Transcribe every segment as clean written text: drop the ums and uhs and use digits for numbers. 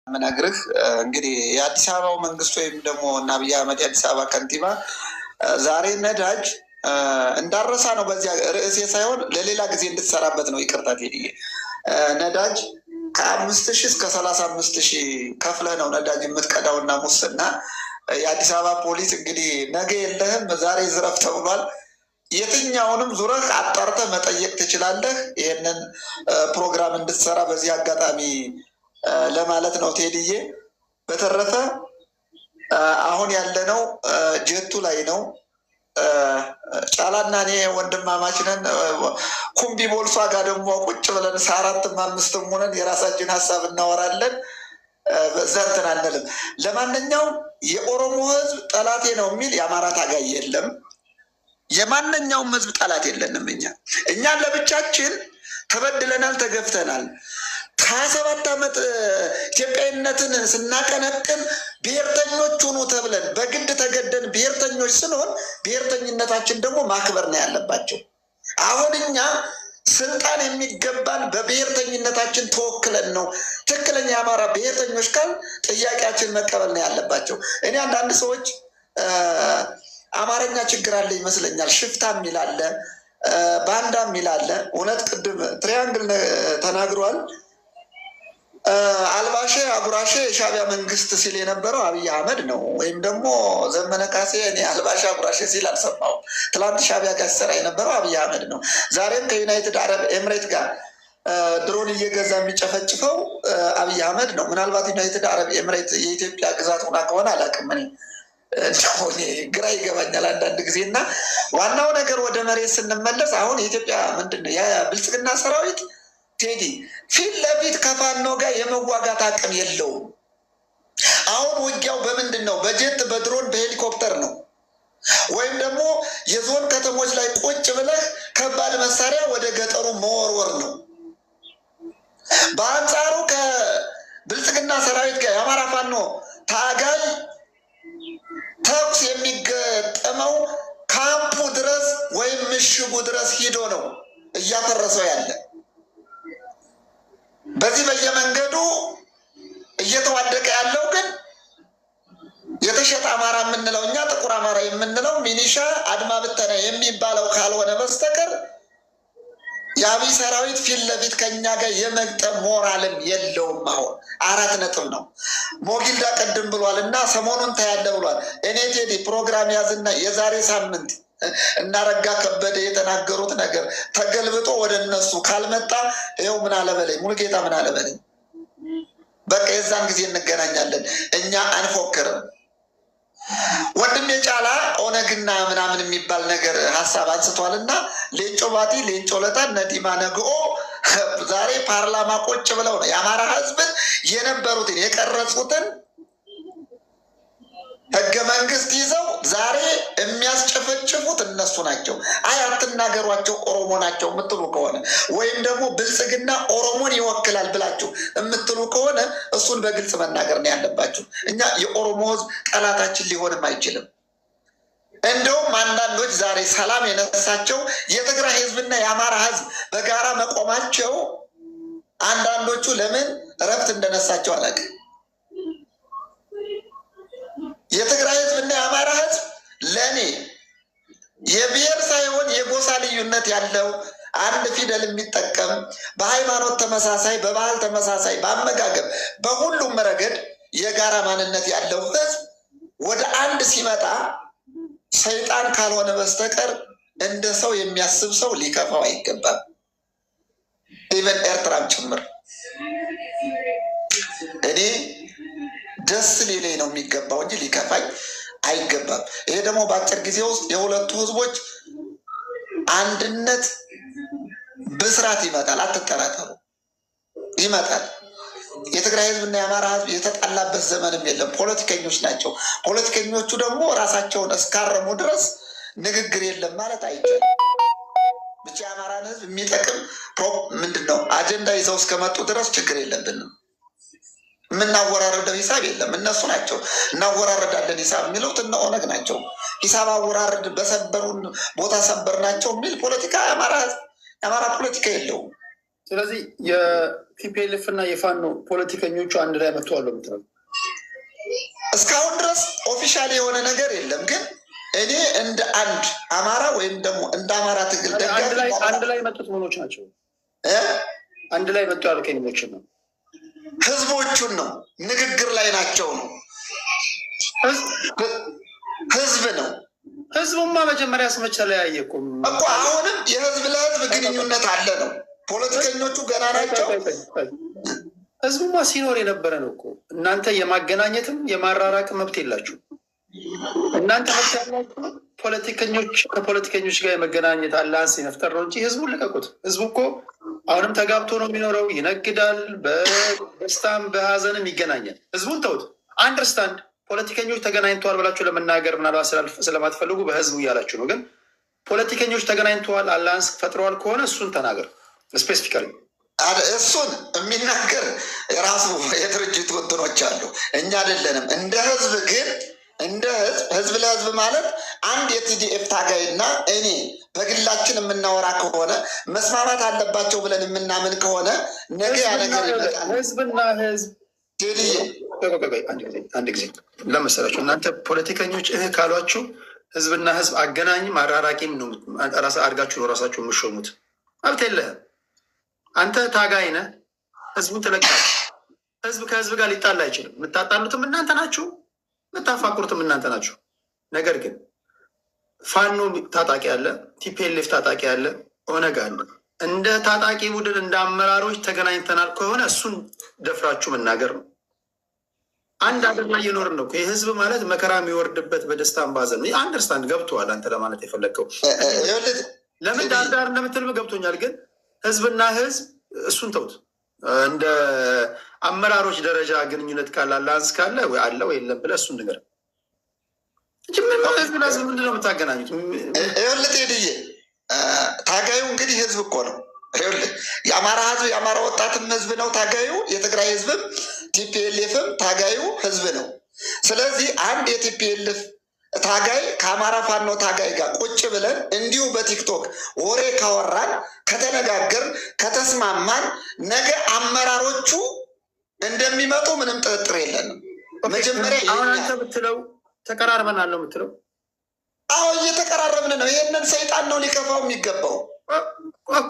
ምነግርህ እንግዲህ የአዲስ አበባው መንግስት ወይም ደግሞ እና አብይ አህመድ የአዲስ አበባ ከንቲባ ዛሬ ነዳጅ እንዳረሳ ነው። በዚያ ርዕሴ ሳይሆን ለሌላ ጊዜ እንድትሰራበት ነው። ይቅርታ ቴዲዬ፣ ነዳጅ ከ5,000 እስከ 35,000 ከፍለህ ነው ነዳጅ የምትቀዳው እና ሙስና። የአዲስ አበባ ፖሊስ እንግዲህ ነገ የለህም ዛሬ ዝረፍ ተብሏል። የትኛውንም ዙረህ አጣርተህ መጠየቅ ትችላለህ። ይህንን ፕሮግራም እንድትሰራ በዚህ አጋጣሚ ለማለት ነው ቴዲዬ። በተረፈ አሁን ያለነው ጀቱ ላይ ነው። ጫላና እኔ ወንድማማች ነን። ኩምቢ ቦልሷ ጋር ደግሞ ቁጭ ብለን 4ም 5ም ሆነን የራሳችን ሀሳብ እናወራለን። በዛ እንትን አንልም። ለማንኛውም የኦሮሞ ህዝብ ጠላቴ ነው የሚል የአማራ ታጋይ የለም። የማንኛውም ህዝብ ጠላት የለንም። እኛ ለብቻችን ተበድለናል፣ ተገፍተናል። 27 ዓመት ኢትዮጵያዊነትን ስናቀነቅን ብሔርተኞች ሁኑ ተብለን በግድ ተገደን ብሔርተኞች ስንሆን ብሔርተኝነታችን ደግሞ ማክበር ነው ያለባቸው። አሁን እኛ ስልጣን የሚገባን በብሔርተኝነታችን ተወክለን ነው። ትክክለኛ የአማራ ብሔርተኞች ካል ጥያቄያችን መቀበል ነው ያለባቸው። እኔ አንዳንድ ሰዎች አማርኛ ችግር አለ ይመስለኛል። ሽፍታ የሚል አለ፣ ባንዳ የሚል አለ። እውነት ቅድም ትሪያንግል ተናግሯል። አልባሼ አጉራሼ የሻዕቢያ መንግስት ሲል የነበረው አብይ አህመድ ነው። ወይም ደግሞ ዘመነ ካሴ እኔ አልባሼ አጉራሼ ሲል አልሰማሁም። ትላንት ሻዕቢያ ጋር ሲሰራ የነበረው አብይ አህመድ ነው። ዛሬም ከዩናይትድ አረብ ኤምሬት ጋር ድሮን እየገዛ የሚጨፈጭፈው አብይ አህመድ ነው። ምናልባት ዩናይትድ አረብ ኤምሬት የኢትዮጵያ ግዛት ሆና ከሆነ አላውቅም። እኔ ግራ ይገባኛል አንዳንድ ጊዜ። እና ዋናው ነገር ወደ መሬት ስንመለስ አሁን የኢትዮጵያ ምንድን ነው የብልጽግና ሰራዊት ቴዲ ፊት ለፊት ከፋኖ ጋር የመዋጋት አቅም የለውም። አሁን ውጊያው በምንድን ነው? በጀት በድሮን በሄሊኮፕተር ነው፣ ወይም ደግሞ የዞን ከተሞች ላይ ቁጭ ብለህ ከባድ መሳሪያ ወደ ገጠሩ መወርወር ነው። በአንጻሩ ከብልጽግና ሰራዊት ጋር የአማራ ፋኖ ታጋይ ተኩስ የሚገጠመው ካምፑ ድረስ ወይም ምሽጉ ድረስ ሂዶ ነው እያፈረሰው ያለ። በዚህ በየመንገዱ እየተዋደቀ ያለው ግን የተሸጠ አማራ የምንለው እኛ ጥቁር አማራ የምንለው ሚኒሻ አድማ ብተና የሚባለው ካልሆነ በስተቀር የአብይ ሰራዊት ፊት ለፊት ከኛ ጋር የመግጠም ሞራልም የለውም። አሁን 4 ነጥብ ነው። ሞጊልዳ ቀድም ብሏል እና ሰሞኑን ታያለ ብሏል። እኔ ቴዲ ፕሮግራም ያዝና የዛሬ ሳምንት እናረጋ ከበደ የተናገሩት ነገር ተገልብጦ ወደ እነሱ ካልመጣ ይኸው ምን አለበለኝ ሙሉጌታ ምን አለበለኝ። በቃ የዛን ጊዜ እንገናኛለን። እኛ አንፎክርም። ወንድም የጫላ ኦነግና ምናምን የሚባል ነገር ሀሳብ አንስቷል እና ሌንጮ ባቲ ሌንጮ ለታ ነዲማ ነግኦ ዛሬ ፓርላማ ቁጭ ብለው ነው የአማራ ህዝብን የነበሩትን የቀረጹትን ህገ መንግስት ይዘው ዛሬ የሚያስጨፈጭፉት እነሱ ናቸው። አይ አትናገሯቸው ኦሮሞ ናቸው የምትሉ ከሆነ ወይም ደግሞ ብልጽግና ኦሮሞን ይወክላል ብላችሁ የምትሉ ከሆነ እሱን በግልጽ መናገር ነው ያለባችሁ። እኛ የኦሮሞ ህዝብ ጠላታችን ሊሆንም አይችልም። እንደውም አንዳንዶች ዛሬ ሰላም የነሳቸው የትግራይ ህዝብና የአማራ ህዝብ በጋራ መቆማቸው አንዳንዶቹ ለምን እረፍት እንደነሳቸው አላውቅም። የትግራይ ህዝብና የአማራ ህዝብ ለእኔ የብሔር ሳይሆን የጎሳ ልዩነት ያለው አንድ ፊደል የሚጠቀም በሃይማኖት ተመሳሳይ፣ በባህል ተመሳሳይ፣ በአመጋገብ በሁሉም ረገድ የጋራ ማንነት ያለው ህዝብ ወደ አንድ ሲመጣ ሰይጣን ካልሆነ በስተቀር እንደ ሰው የሚያስብ ሰው ሊከፋው አይገባም። ኢቨን ኤርትራም ጭምር እኔ ደስ ሊለኝ ነው የሚገባው እንጂ ሊከፋኝ አይገባም። ይሄ ደግሞ በአጭር ጊዜ ውስጥ የሁለቱ ህዝቦች አንድነት ብስራት ይመጣል። አትጠራጠሩ፣ ይመጣል። የትግራይ ህዝብና የአማራ ህዝብ የተጣላበት ዘመንም የለም። ፖለቲከኞች ናቸው። ፖለቲከኞቹ ደግሞ ራሳቸውን እስካረሙ ድረስ ንግግር የለም ማለት አይቻልም። ብቻ የአማራን ህዝብ የሚጠቅም ምንድን ነው አጀንዳ ይዘው እስከመጡ ድረስ ችግር የለብንም። የምናወራረደው ሂሳብ የለም። እነሱ ናቸው እናወራረዳለን ሂሳብ የሚሉት እነ ኦነግ ናቸው። ሂሳብ አወራረድ በሰበሩን ቦታ ሰበር ናቸው የሚል ፖለቲካ የአማራ ፖለቲካ የለውም። ስለዚህ የቲፒኤልኤፍ እና የፋኖ ፖለቲከኞቹ አንድ ላይ መጥተዋል የምትለው? እስካሁን ድረስ ኦፊሻል የሆነ ነገር የለም። ግን እኔ እንደ አንድ አማራ ወይም ደግሞ እንደ አማራ ትግል አንድ ላይ መጡት ምኖች ናቸው? አንድ ላይ መጡ ያልከኝ ምኖችን ነው? ህዝቦቹን ነው። ንግግር ላይ ናቸው ነው። ህዝብ ነው። ህዝቡማ መጀመሪያ ስመቻ ላይ አየቁም እኮ አሁንም የህዝብ ለህዝብ ግንኙነት አለ ነው። ፖለቲከኞቹ ገና ናቸው። ህዝቡማ ሲኖር የነበረ ነው እኮ። እናንተ የማገናኘትም የማራራቅ መብት የላችሁ። እናንተ መብት ያላችሁ ፖለቲከኞች ከፖለቲከኞች ጋር የመገናኘት አላንስ የመፍጠር ነው እንጂ ህዝቡን ልቀቁት። ህዝቡ እኮ አሁንም ተጋብቶ ነው የሚኖረው። ይነግዳል፣ በደስታም በሀዘንም ይገናኛል። ህዝቡን ተውት። አንደርስታንድ ፖለቲከኞች ተገናኝተዋል ብላችሁ ለመናገር ምናልባት ስለማትፈልጉ በህዝቡ እያላችሁ ነው። ግን ፖለቲከኞች ተገናኝተዋል አላንስ ፈጥረዋል ከሆነ እሱን ተናገር ስፔሲፊካሊ። እሱን የሚናገር የራሱ የድርጅቱ እንትኖች አሉ፣ እኛ አይደለንም። እንደ ህዝብ ግን እንደ ህዝብ ለህዝብ ማለት አንድ የቲዲኤፍ ታጋይና እኔ በግላችን የምናወራ ከሆነ መስማማት አለባቸው ብለን የምናምን ከሆነ ነገ ያ ነገር ይመጣል። ህዝብና ህዝብ አንድ ጊዜ ለመሰላችሁ እናንተ ፖለቲከኞች ካሏችሁ ህዝብና ህዝብ አገናኝ ማራራቂም ነው አድርጋችሁ ነው ራሳችሁ የምሾሙት። መብት የለህም። አንተ ታጋይ ነህ፣ ህዝቡን ትለቃለህ። ህዝብ ከህዝብ ጋር ሊጣላ አይችልም። የምታጣሉትም እናንተ ናችሁ፣ የምታፋቅሩትም እናንተ ናችሁ። ነገር ግን ፋኖ ታጣቂ አለ፣ ቲፒኤልኤፍ ታጣቂ አለ፣ ኦነግ አለ። እንደ ታጣቂ ቡድን እንደ አመራሮች ተገናኝተናል ከሆነ እሱን ደፍራችሁ መናገር ነው። አንድ አገር ላይ እየኖርን ነው። የህዝብ ማለት መከራ የሚወርድበት በደስታ ባዘን ነው። አንደርስታንድ ገብቶሃል አንተ ለማለት የፈለግከው ለምን ዳርዳር እንደምትልም ገብቶኛል። ግን ህዝብና ህዝብ እሱን ተውት። እንደ አመራሮች ደረጃ ግንኙነት ካለ አላንስ ካለ ወይ አለ ወይ የለም ብለህ እሱን ነገር ህዝብ ለህዝብ ምንድን ነው የምታገናኙት? ይኸውልህ ቴድዬ ታጋዩ እንግዲህ ህዝብ እኮ ነው። ይኸውልህ የአማራ ህዝብ የአማራ ወጣትም ህዝብ ነው ታጋዩ። የትግራይ ህዝብም ቲፒኤልኤፍም ታጋዩ ህዝብ ነው። ስለዚህ አንድ የቲፒኤልኤፍ ታጋይ ከአማራ ፋኖ ታጋይ ጋር ቁጭ ብለን እንዲሁ በቲክቶክ ወሬ ካወራን ከተነጋገርን ከተስማማን ነገ አመራሮቹ እንደሚመጡ ምንም ጥርጥር የለንም። መጀመሪያ አሁን አንተ ብትለው ተቀራርበናል ነው የምትለው? አዎ እየተቀራረብን ነው። ይህንን ሰይጣን ነው ሊከፋው የሚገባው።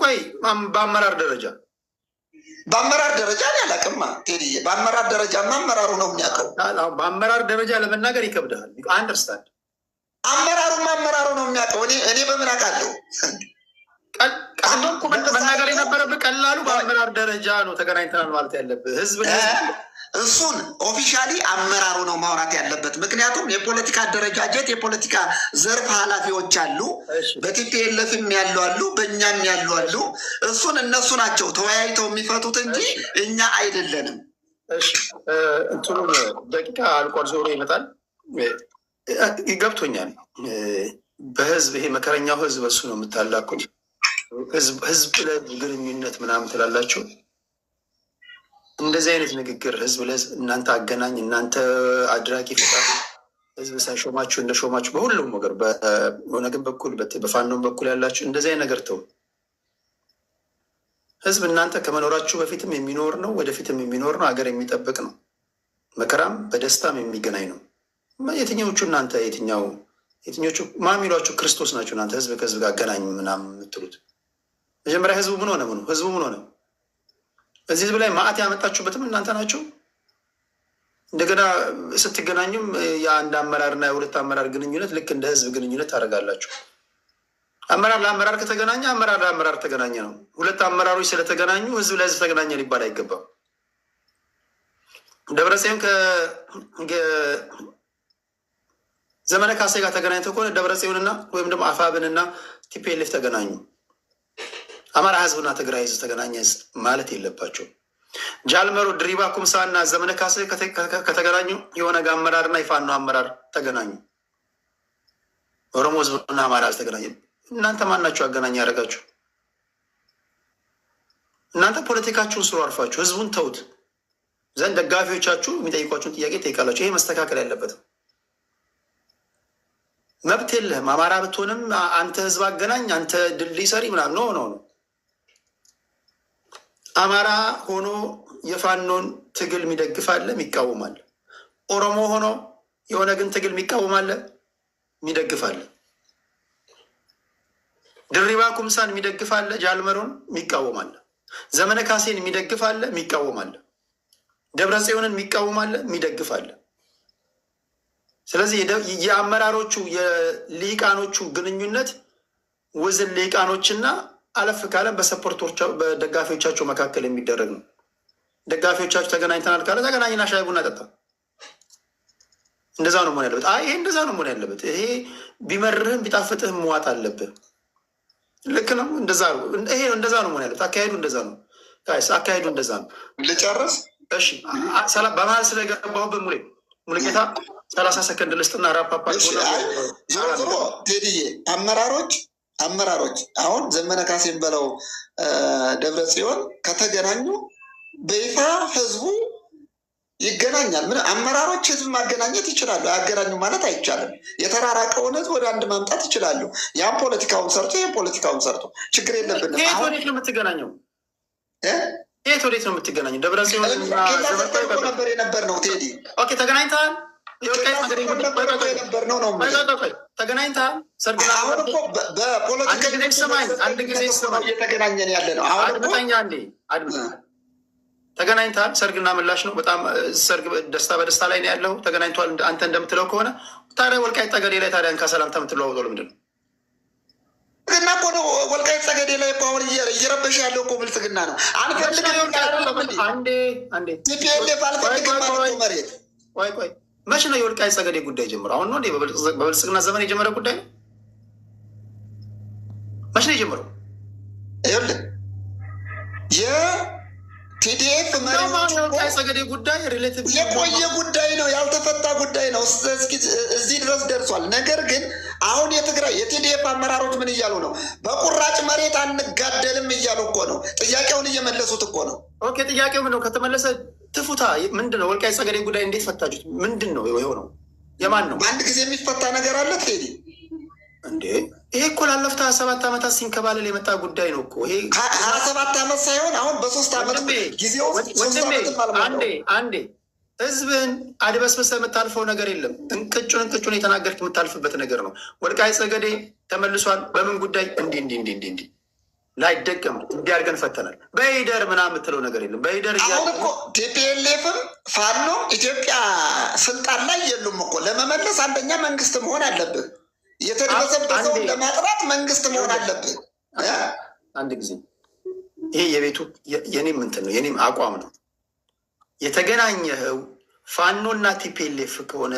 ቆይ በአመራር ደረጃ እኔ አላውቅም ቴዲዬ። በአመራር ደረጃማ አመራሩ ነው የሚያውቀው። በአመራር ደረጃ ለመናገር ይከብድሃል። አንደርስታንድ አመራሩ ነው የሚያውቀው። እኔ በምን አውቃለሁ? መናገር የነበረብህ ቀላሉ በአመራር ደረጃ ነው ተገናኝተናል ማለት ያለብህ። ህዝብ እሱን ኦፊሻሊ አመራሩ ነው ማውራት ያለበት። ምክንያቱም የፖለቲካ አደረጃጀት የፖለቲካ ዘርፍ ኃላፊዎች አሉ። በቲፒኤልኤፍም ያሉ አሉ፣ በእኛም ያሉ አሉ። እሱን እነሱ ናቸው ተወያይተው የሚፈቱት እንጂ እኛ አይደለንም። እንትኑ ደቂቃ አልቋል፣ ዞሮ ይመጣል። ገብቶኛል። በህዝብ ይሄ መከረኛው ህዝብ እሱ ነው የምታላኩት። ህዝብ ለግንኙነት ምናምን ትላላችሁ። እንደዚህ አይነት ንግግር ህዝብ ለህዝብ እናንተ አገናኝ እናንተ አድራጊ ፍጣር ህዝብ ሳይሾማችሁ እንደሾማችሁ በሁሉም ነገር በኦነግም በኩል በፋኖም በኩል ያላችሁ እንደዚህ አይነት ነገር ተው። ህዝብ እናንተ ከመኖራችሁ በፊትም የሚኖር ነው፣ ወደፊትም የሚኖር ነው፣ ሀገር የሚጠብቅ ነው። መከራም በደስታም የሚገናኝ ነው። የትኛዎቹ እናንተ የትኞቹ ማሚሏችሁ ክርስቶስ ናቸው? እናንተ ህዝብ ከህዝብ ጋር አገናኝ ምናምን የምትሉት መጀመሪያ ህዝቡ ምን ሆነ? ህዝቡ ምን ሆነ? በዚህ ህዝብ ላይ ማዕት ያመጣችሁበትም እናንተ ናቸው። እንደገና ስትገናኙም የአንድ አመራርና የሁለት አመራር ግንኙነት ልክ እንደ ህዝብ ግንኙነት ታደርጋላችሁ። አመራር ለአመራር ከተገናኘ አመራር ለአመራር ተገናኘ ነው። ሁለት አመራሮች ስለተገናኙ ህዝብ ለህዝብ ተገናኘ ሊባል አይገባም። ደብረጽዮን ዘመነ ካሴ ጋር ተገናኝተው ከሆነ ደብረጽዮንና ወይም ደግሞ አፋብንና ቲፒኤልኤፍ ተገናኙ። አማራ ህዝብና ትግራይ ህዝብ ተገናኘ ማለት የለባቸው። ጃልመሮ ድሪባ ኩምሳ እና ዘመነ ካሴ ከተገናኙ የኦነግ አመራርና የፋኖ አመራር ተገናኙ። ኦሮሞ ህዝብና አማራ ህዝብ ተገናኘ። እናንተ ማናችሁ አገናኝ ያደረጋችሁ? እናንተ ፖለቲካችሁን ስሩ፣ አርፋችሁ ህዝቡን ተውት ዘንድ ደጋፊዎቻችሁ የሚጠይቋችሁን ጥያቄ ጠይቃላችሁ። ይሄ መስተካከል ያለበት መብት የለህም። አማራ ብትሆንም አንተ ህዝብ አገናኝ፣ አንተ ድልድይ ሰሪ ምናምን ነው። አማራ ሆኖ የፋኖን ትግል የሚደግፋለ የሚቃወማለ፣ ኦሮሞ ሆኖ የሆነ ግን ትግል የሚቃወማለ የሚደግፋለ፣ ድሪባ ኩምሳን የሚደግፋለ፣ ጃልመሮን የሚቃወማለ፣ ዘመነ ካሴን የሚደግፋለ የሚቃወማለ፣ ደብረ ጽዮንን የሚቃወማለ የሚደግፋለ። ስለዚህ የአመራሮቹ የልሂቃኖቹ ግንኙነት ውዝን ልሂቃኖችና አለፍ ካለም በደጋፊዎቻቸው መካከል የሚደረግ ነው። ደጋፊዎቻቸው ተገናኝተናል ካለ ተገናኝና ሻይ ቡና ጠጣ። እንደዛ ነው መሆን ያለበት። ይሄ እንደዛ ነው መሆን ያለበት። ይሄ ቢመርህም ቢጣፍጥህም መዋጥ አለብህ። ልክ ነው። እንደዛ ነው። ይሄ እንደዛ ነው መሆን ያለበት። አካሄዱ እንደዛ ነው። አካሄዱ እንደዛ ነው። ልጨርስ። እሺ፣ በመሀል ስለገባሁበት ሙሉጌታ 30 ሰከንድ ልስጥና ራፓፓ ዞሮ ዞሮ ቴዲዬ አመራሮች አሁን ዘመነ ካሴን በለው ደብረ ጽዮን ከተገናኙ በይፋ ህዝቡ ይገናኛል። ምን አመራሮች ህዝብ ማገናኘት ይችላሉ። አያገናኙ ማለት አይቻልም። የተራራቀውን ህዝብ ወደ አንድ ማምጣት ይችላሉ። ያም ፖለቲካውን ሰርቶ ይህም ፖለቲካውን ሰርቶ ችግር የለብንም። ወዴት ነው የምትገናኘው? ወዴት ነው የምትገናኘው? ደብረ ጽዮን ነበር የነበር ነው ቴዲ። ኦኬ፣ ተገናኝተሃል? ነበር ነው ተገናኝተሃል? አሁን እኮ አንድ ጊዜ እየተገናኘን ያለ ነው። አድምጠኛ እንዴ ተገናኝተሃል? ሰርግና ምላሽ ነው። በጣም ሰርግ ደስታ በደስታ ላይ ነው ያለው። ተገናኝቷል አንተ እንደምትለው ከሆነ ታዲያ ወልቃይት ጠገዴ ላይ ታዲያ እንካ ሰላምታ የምትለዋወጠው ለምንድን ነው? ብልጽግና እኮ ነው። ወልቃይት ጠገዴ ላይ እኮ አሁን እየረበሽ ያለው እኮ ብልጽግና ነው። አንፈልግም ቲፒኤልኤፍ አልፈልግም ማለት መሬት ቆይ መቼ ነው የወልቃይት ጠገዴ ጉዳይ ጀምሮ? አሁን ነው እንዴ? በብልጽግና ዘመን የጀመረ ጉዳይ ነው? መቼ ነው የጀመረው? ይኸውልህ የቲዲኤፍ የወልቃይት ጠገዴ ጉዳይ የቆየ ጉዳይ ነው፣ ያልተፈታ ጉዳይ ነው። እዚህ ድረስ ደርሷል። ነገር ግን አሁን የቲዲኤፍ አመራሮች ምን እያሉ ነው? በቁራጭ መሬት አንጋደልም እያሉ እኮ ነው። ጥያቄውን እየመለሱት እኮ ነው። ኦኬ፣ ጥያቄው ምንድን ነው? ከተመለሰ ትፉታ ምንድን ነው? ወልቃይት ጠገዴ ጉዳይ እንዴት ፈታችሁት? ምንድን ነው የሆነው? የማን ነው? በአንድ ጊዜ የሚፈታ ነገር አለ ቴዲ? እንዴ ይሄ እኮ ላለፉት 27 ዓመታት ሲንከባለል የመጣ ጉዳይ ነው እኮ ይሄ 27 ዓመት ሳይሆን አሁን በ3 ዓመት ጊዜ ውስጥ አንዴ ህዝብን አድበስብሰ የምታልፈው ነገር የለም። እንቅጩን የተናገርክ የምታልፍበት ነገር ነው። ወልቃይት ጠገዴ ተመልሷል። በምን ጉዳይ? እንዲህ ላይደገም እንዲያርገን ፈተናል። በሂደር ምናምን የምትለው ነገር የለም። በሂደር አሁን እኮ ቲፒኤልኤፍም ፋኖ ኢትዮጵያ ስልጣን ላይ የሉም እኮ። ለመመለስ አንደኛ መንግስት መሆን አለብህ። የተደበሰበሰውን ለማጥራት መንግስት መሆን አለብህ። አንድ ጊዜ ይሄ የቤቱ የኔም እንትን ነው፣ የኔም አቋም ነው። የተገናኘኸው ፋኖና ቲፒኤልኤፍ ከሆነ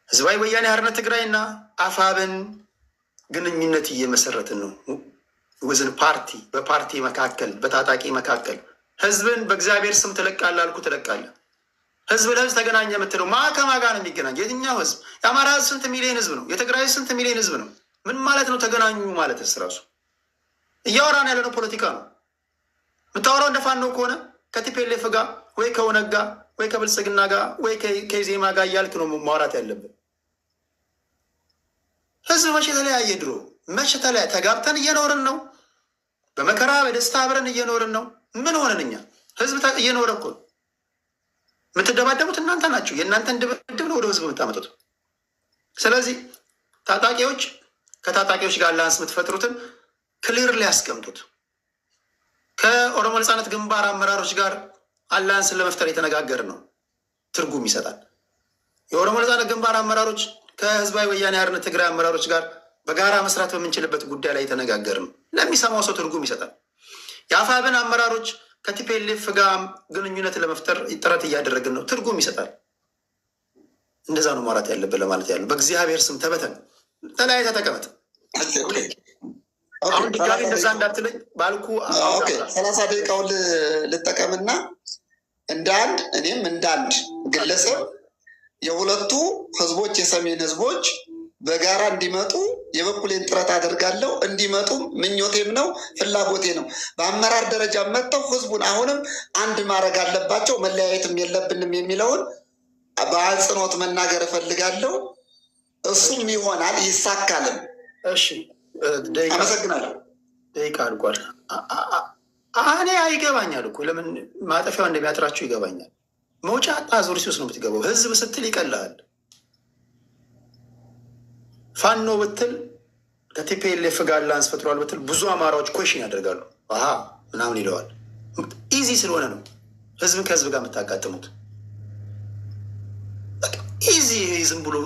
ህዝባዊ ወያኔ ሓርነት ትግራይና አፋብን ግንኙነት እየመሰረትን ነው። ውዝን ፓርቲ በፓርቲ መካከል በታጣቂ መካከል ህዝብን በእግዚአብሔር ስም ትለቃለህ አልኩ፣ ትለቃለህ። ህዝብ ለህዝብ ተገናኘ የምትለው ከማ ጋር ነው የሚገናኝ? የትኛው ህዝብ? የአማራ ህዝብ ስንት ሚሊዮን ህዝብ ነው? የትግራይ ህዝብ ስንት ሚሊዮን ህዝብ ነው? ምን ማለት ነው ተገናኙ ማለት? ራሱ እያወራን ያለ ነው ፖለቲካ ነው። የምታወራው እንደ ፋኖ ከሆነ ከቲፒኤልኤፍ ጋር ወይ ከኦነግ ጋር ወይ ከብልጽግና ጋር ወይ ከኢዜማ ጋር እያልክ ነው ማውራት ያለብን። ህዝብ መቼ ተለያየ? ድሮ መቼ ተለያየ? ተጋብተን እየኖርን ነው። በመከራ በደስታ አብረን እየኖርን ነው። ምን ሆነን እኛ? ህዝብ እየኖረ እኮ ነው። የምትደባደቡት እናንተ ናችሁ። የእናንተን ድብድብ ነው ወደ ህዝብ የምታመጡት። ስለዚህ ታጣቂዎች ከታጣቂዎች ጋር አላንስ የምትፈጥሩትን ክሊር ሊያስቀምጡት። ከኦሮሞ ነጻነት ግንባር አመራሮች ጋር አላንስን ለመፍጠር የተነጋገር ነው፣ ትርጉም ይሰጣል። የኦሮሞ ነጻነት ግንባር አመራሮች ከህዝባዊ ወያኔ ሓርነት ትግራይ አመራሮች ጋር በጋራ መስራት በምንችልበት ጉዳይ ላይ የተነጋገር ነው። ለሚሰማው ሰው ትርጉም ይሰጣል። የአፋብን አመራሮች ከቲፒኤልኤፍ ጋር ግንኙነት ለመፍጠር ጥረት እያደረግን ነው፣ ትርጉም ይሰጣል። እንደዛ ነው ማውራት ያለብን ለማለት ያለው። በእግዚአብሔር ስም ተበተን፣ ተለያይተህ ተቀመጥ። አሁን ድጋሚ እንደዛ እንዳትለኝ ባልኩ 30 ደቂቃውን ልጠቀምና እንደ አንድ እኔም እንደ አንድ ግለሰብ የሁለቱ ህዝቦች የሰሜን ህዝቦች በጋራ እንዲመጡ የበኩሌን ጥረት አደርጋለሁ። እንዲመጡም ምኞቴም ነው ፍላጎቴ ነው። በአመራር ደረጃ መጥተው ህዝቡን አሁንም አንድ ማድረግ አለባቸው፣ መለያየትም የለብንም የሚለውን በአጽንኦት መናገር እፈልጋለሁ። እሱም ይሆናል፣ ይሳካልም። እሺ፣ አመሰግናለሁ። ደቂቃ አድርጓል። እኔ አይገባኛል እኮ ለምን ማጠፊያው እንደሚያጥራቸው ይገባኛል። መውጫ አዙሪት ውስጥ ነው የምትገባው። ህዝብ ስትል ይቀልሃል። ፋኖ ብትል ከቲፒኤልኤፍ ጋር አላያንስ ፈጥሯል ብትል ብዙ አማራዎች ኮሽን ያደርጋሉ። አሀ ምናምን ይለዋል። ኢዚ ስለሆነ ነው ህዝብን ከህዝብ ጋር የምታጋጥሙት። ኢዚ ዝም ብሎ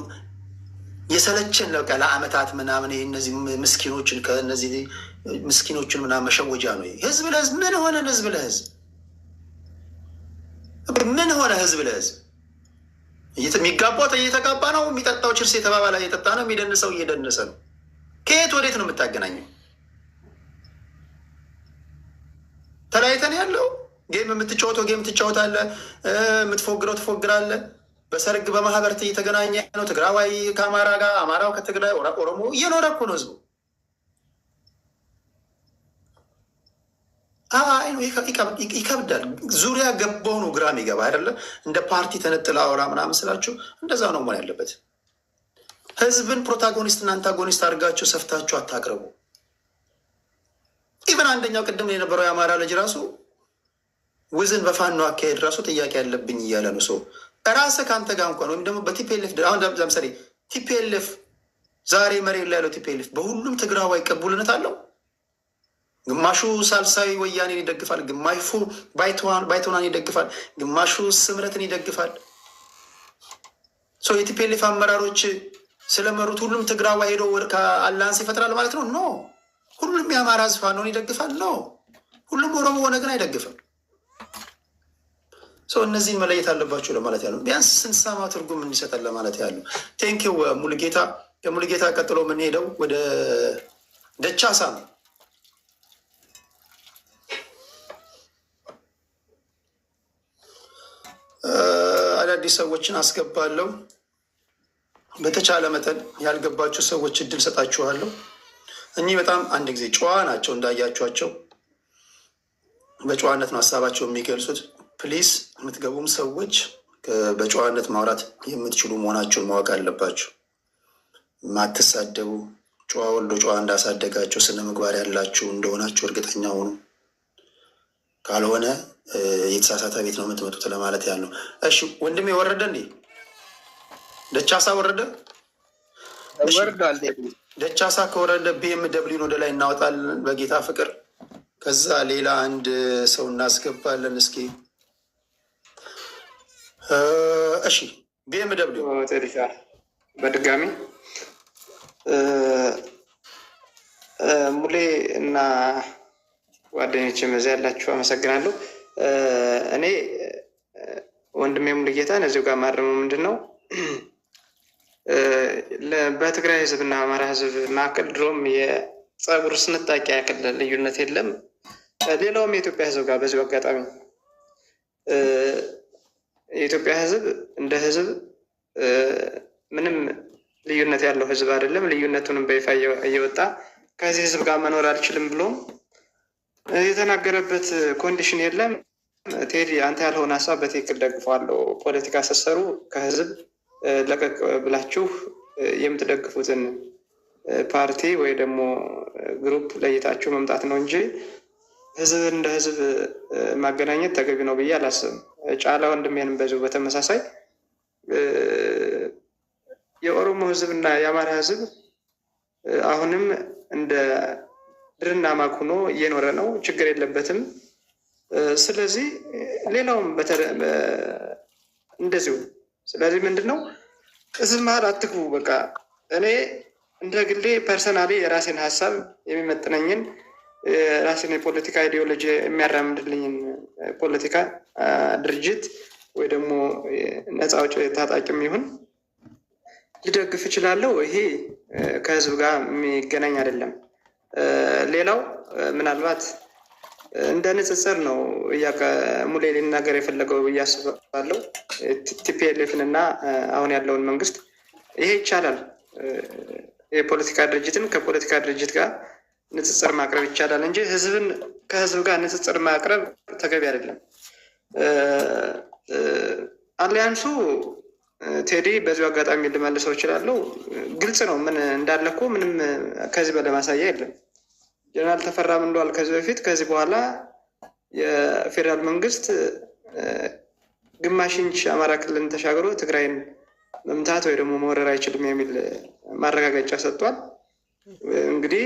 የሰለችን በቃ ለአመታት ምናምን እነዚህ ምስኪኖችን ከእነዚህ ምስኪኖችን ምናምን መሸወጃ ነው። ህዝብ ለህዝብ ምን ሆነን? ህዝብ ለህዝብ ምን ሆነ? ህዝብ ለህዝብ የሚጋባው እየተጋባ ነው። የሚጠጣው ችርስ የተባባላ እየጠጣ ነው። የሚደንሰው እየደነሰ ነው። ከየት ወዴት ነው የምታገናኘው? ተለያይተን ያለው ጌም የምትጫወተው ጌም ትጫወታለህ፣ የምትፎግረው ትፎግራለህ። በሰርግ በማህበር እየተገናኘ ነው። ትግራዋይ ከአማራ ጋር፣ አማራው ከትግራይ፣ ኦሮሞ እየኖረ እኮ ነው ህዝቡ። ይከብዳል። ዙሪያ ገባው ነው ግራ የሚገባ አይደለ? እንደ ፓርቲ ተነጥላ አውራ ምናምን ስላችሁ እንደዛ ነው መሆን ያለበት። ህዝብን ፕሮታጎኒስት እና አንታጎኒስት አድርጋችሁ ሰፍታችሁ አታቅርቡ። ኢቨን አንደኛው ቅድም የነበረው የአማራ ልጅ ራሱ ውዝን በፋኖ አካሄድ ራሱ ጥያቄ ያለብኝ እያለ ነው። ሰው ራስህ ከአንተ ጋር እንኳን ወይም ደግሞ በቲፒኤልኤፍ አሁን ለምሳሌ ቲፒኤልኤፍ ዛሬ መሬት ላይ ያለው ቲፒኤልኤፍ በሁሉም ትግራዋይ ቅቡልነት አለው። ግማሹ ሳልሳዊ ወያኔን ይደግፋል፣ ግማሹ ባይቶናን ይደግፋል፣ ግማሹ ስምረትን ይደግፋል። የቲፒኤልኤፍ አመራሮች ስለመሩት ሁሉም ትግራዋይ ሄዶ አላያንስ ይፈጥራል ማለት ነው? ኖ። ሁሉም የአማራ ህዝብ ፋኖን ይደግፋል? ኖ። ሁሉም ኦሮሞ ሆነግን አይደግፍም። እነዚህን መለየት አለባቸው ለማለት ያለው ቢያንስ ስንሰማ ትርጉም እንዲሰጠን ለማለት ያለው። ቴንኪው ሙሉጌታ። ከሙሉጌታ ቀጥሎ የምንሄደው ወደ ደቻሳ ነው። አዳዲስ ሰዎችን አስገባለሁ። በተቻለ መጠን ያልገባችሁ ሰዎች እድል ሰጣችኋለሁ። እኚህ በጣም አንድ ጊዜ ጨዋ ናቸው እንዳያችኋቸው፣ በጨዋነት ነው ሀሳባቸው የሚገልጹት። ፕሊስ የምትገቡም ሰዎች በጨዋነት ማውራት የምትችሉ መሆናቸውን ማወቅ አለባቸው። ማትሳደቡ፣ ጨዋ ወልዶ ጨዋ እንዳሳደጋቸው ስነ ምግባር ያላችሁ እንደሆናችሁ እርግጠኛ ሆኑ። ካልሆነ የተሳሳተ ቤት ነው የምትመጡት ለማለት ያለው። እሺ ወንድሜ ወረደ እንዴ? ደቻሳ ወረደ? ደቻሳ ከወረደ ቢኤምደብሊውን ወደ ላይ እናወጣለን በጌታ ፍቅር። ከዛ ሌላ አንድ ሰው እናስገባለን። እስኪ እሺ ቢኤምደብሊው በድጋሚ ሙሌ እና ጓደኞች መዚያ ያላችሁ አመሰግናለሁ። እኔ ወንድሜ ሙሉጌታን እዚሁ ጋር ማረመው ምንድን ነው በትግራይ ህዝብ እና አማራ ህዝብ መካከል ድሮም የጸጉር ስንጣቂ ያክል ልዩነት የለም። ሌላውም የኢትዮጵያ ህዝብ ጋር በዚሁ አጋጣሚ የኢትዮጵያ ህዝብ እንደ ህዝብ ምንም ልዩነት ያለው ህዝብ አይደለም። ልዩነቱንም በይፋ እየወጣ ከዚህ ህዝብ ጋር መኖር አልችልም ብሎም የተናገረበት ኮንዲሽን የለም። ቴዲ አንተ ያልሆነ ሀሳብ በትክክል ደግፈዋለሁ። ፖለቲካ ስትሰሩ ከህዝብ ለቀቅ ብላችሁ የምትደግፉትን ፓርቲ ወይ ደግሞ ግሩፕ ለይታችሁ መምጣት ነው እንጂ ህዝብ እንደ ህዝብ ማገናኘት ተገቢ ነው ብዬ አላስብም። ጫላ ወንድሜንም በዚሁ በተመሳሳይ የኦሮሞ ህዝብ እና የአማራ ህዝብ አሁንም እንደ ድርና ማግ ሆኖ እየኖረ ነው፣ ችግር የለበትም። ስለዚህ ሌላውም እንደዚሁ። ስለዚህ ምንድን ነው ህዝብ መሀል አትግቡ። በቃ እኔ እንደ ግሌ ፐርሰናሊ የራሴን ሀሳብ የሚመጥነኝን ራሴን የፖለቲካ አይዲዮሎጂ የሚያራምድልኝን ፖለቲካ ድርጅት ወይ ደግሞ ነፃ አውጪ ታጣቂም ይሁን ልደግፍ እችላለሁ። ይሄ ከህዝብ ጋር የሚገናኝ አይደለም። ሌላው ምናልባት እንደ ንጽጽር ነው ሙሌ ሊናገር የፈለገው ብዬ አስባለሁ። ቲፒኤልኤፍን እና አሁን ያለውን መንግስት ይሄ ይቻላል። የፖለቲካ ድርጅትን ከፖለቲካ ድርጅት ጋር ንጽጽር ማቅረብ ይቻላል እንጂ ህዝብን ከህዝብ ጋር ንጽጽር ማቅረብ ተገቢ አይደለም። አሊያንሱ ቴዲ በዚሁ አጋጣሚ ልመልሰው እችላለሁ። ግልጽ ነው ምን እንዳለ እኮ ምንም ከዚህ በላይ ማሳያ የለም። ጀነራል ተፈራም እንደዋል ከዚህ በፊት ከዚህ በኋላ የፌዴራል መንግስት ግማሽ ኢንች አማራ ክልልን ተሻግሮ ትግራይን መምታት ወይ ደግሞ መውረር አይችልም የሚል ማረጋገጫ ሰጥቷል። እንግዲህ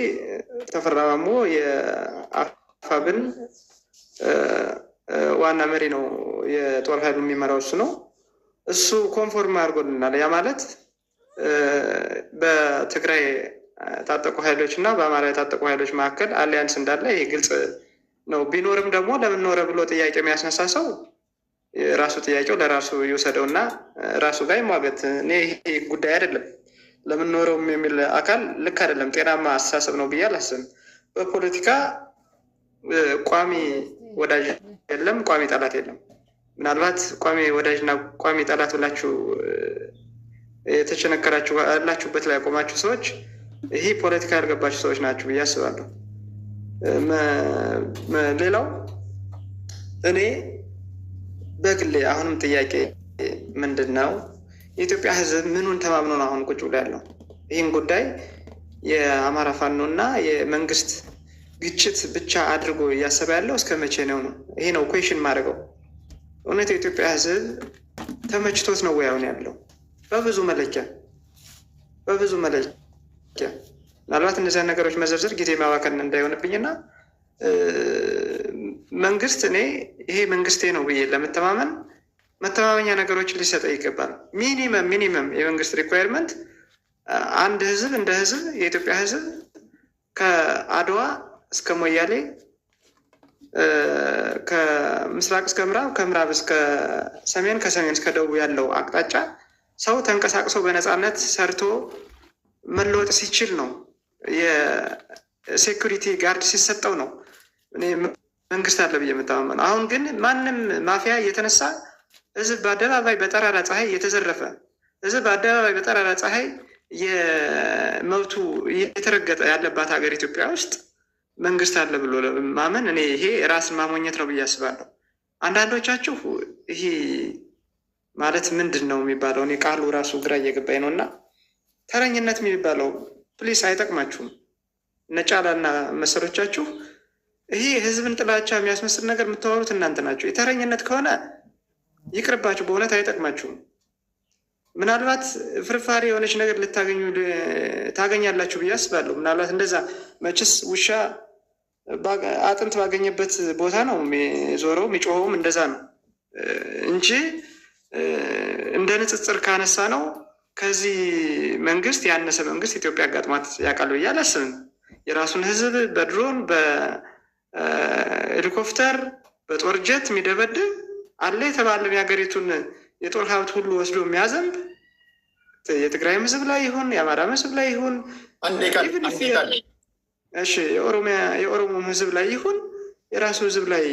ተፈራ ማሞ የአፋብን ዋና መሪ ነው፣ የጦር ኃይሉ የሚመራው እሱ ነው። እሱ ኮንፎርም አድርጎልናል። ያ ማለት በትግራይ ታጠቁ ኃይሎች እና በአማራ የታጠቁ ኃይሎች መካከል አሊያንስ እንዳለ ይህ ግልጽ ነው። ቢኖርም ደግሞ ለምን ኖረ ብሎ ጥያቄ የሚያስነሳ ሰው ራሱ ጥያቄው ለራሱ ይውሰደው እና ራሱ ጋር ይሟገት። እኔ ይሄ ጉዳይ አይደለም። ለምን ኖረውም የሚል አካል ልክ አይደለም፣ ጤናማ አስተሳሰብ ነው ብዬ አላስብም። በፖለቲካ ቋሚ ወዳጅ የለም፣ ቋሚ ጠላት የለም። ምናልባት ቋሚ ወዳጅና ቋሚ ጠላት ብላችሁ የተቸነከራችሁ ያላችሁበት ላይ ያቆማችሁ ሰዎች ይሄ ፖለቲካ ያልገባችሁ ሰዎች ናችሁ ብዬ አስባለሁ። ሌላው እኔ በግሌ አሁንም ጥያቄ ምንድን ነው፣ የኢትዮጵያ ሕዝብ ምኑን ተማምኖ ነው አሁን ቁጭ ብሎ ያለው? ይህን ጉዳይ የአማራ ፋኖ እና የመንግስት ግጭት ብቻ አድርጎ እያሰበ ያለው እስከ መቼ ነው? ይሄ ነው ኩዌሽን ማድረገው። እውነት የኢትዮጵያ ሕዝብ ተመችቶት ነው ወይ አሁን ያለው? በብዙ መለኪያ ምናልባት እነዚያን ነገሮች መዘርዘር ጊዜ ማባከን እንዳይሆንብኝና መንግስት እኔ ይሄ መንግስቴ ነው ብዬ ለመተማመን መተማመኛ ነገሮችን ሊሰጠ ይገባል። ሚኒመም የመንግስት ሪኳየርመንት አንድ ህዝብ እንደ ህዝብ የኢትዮጵያ ህዝብ ከአድዋ እስከ ሞያሌ ከምስራቅ እስከ ምዕራብ ከምዕራብ እስከ ሰሜን ከሰሜን እስከ ደቡብ ያለው አቅጣጫ ሰው ተንቀሳቅሶ በነፃነት ሰርቶ መለወጥ ሲችል ነው። የሴኩሪቲ ጋርድ ሲሰጠው ነው እኔ መንግስት አለ ብዬ የምተማመን። አሁን ግን ማንም ማፊያ እየተነሳ ህዝብ በአደባባይ በጠራራ ፀሐይ እየተዘረፈ ህዝብ በአደባባይ በጠራራ ፀሐይ የመብቱ እየተረገጠ ያለባት ሀገር ኢትዮጵያ ውስጥ መንግስት አለ ብሎ ማመን እኔ ይሄ ራስን ማሞኘት ነው ብዬ አስባለሁ። አንዳንዶቻችሁ ይሄ ማለት ምንድን ነው የሚባለው? እኔ ቃሉ ራሱ ግራ እየገባኝ ነው። እና ተረኝነት የሚባለው ፕሊስ አይጠቅማችሁም። ነጫላና መሰሎቻችሁ ይሄ ህዝብን ጥላቻ የሚያስመስል ነገር የምታወሩት እናንተ ናቸው። የተረኝነት ከሆነ ይቅርባችሁ፣ በእውነት አይጠቅማችሁም። ምናልባት ፍርፋሪ የሆነች ነገር ታገኛላችሁ ብዬ አስባለሁ። ምናልባት እንደዛ መችስ ውሻ አጥንት ባገኘበት ቦታ ነው ዞረው የሚጮኸውም እንደዛ ነው እንጂ እንደ ንጽጽር ካነሳ ነው ከዚህ መንግስት ያነሰ መንግስት ኢትዮጵያ አጋጥሟት ያውቃል ብዬ አላስብም። የራሱን ህዝብ በድሮን በሄሊኮፕተር በጦር ጀት የሚደበድብ አለ የተባለ የሀገሪቱን የጦር ሀብት ሁሉ ወስዶ የሚያዘንብ የትግራይ ህዝብ ላይ ይሁን የአማራ ህዝብ ላይ ይሁን የኦሮሞ ህዝብ ላይ ይሁን የራሱ ህዝብ ላይ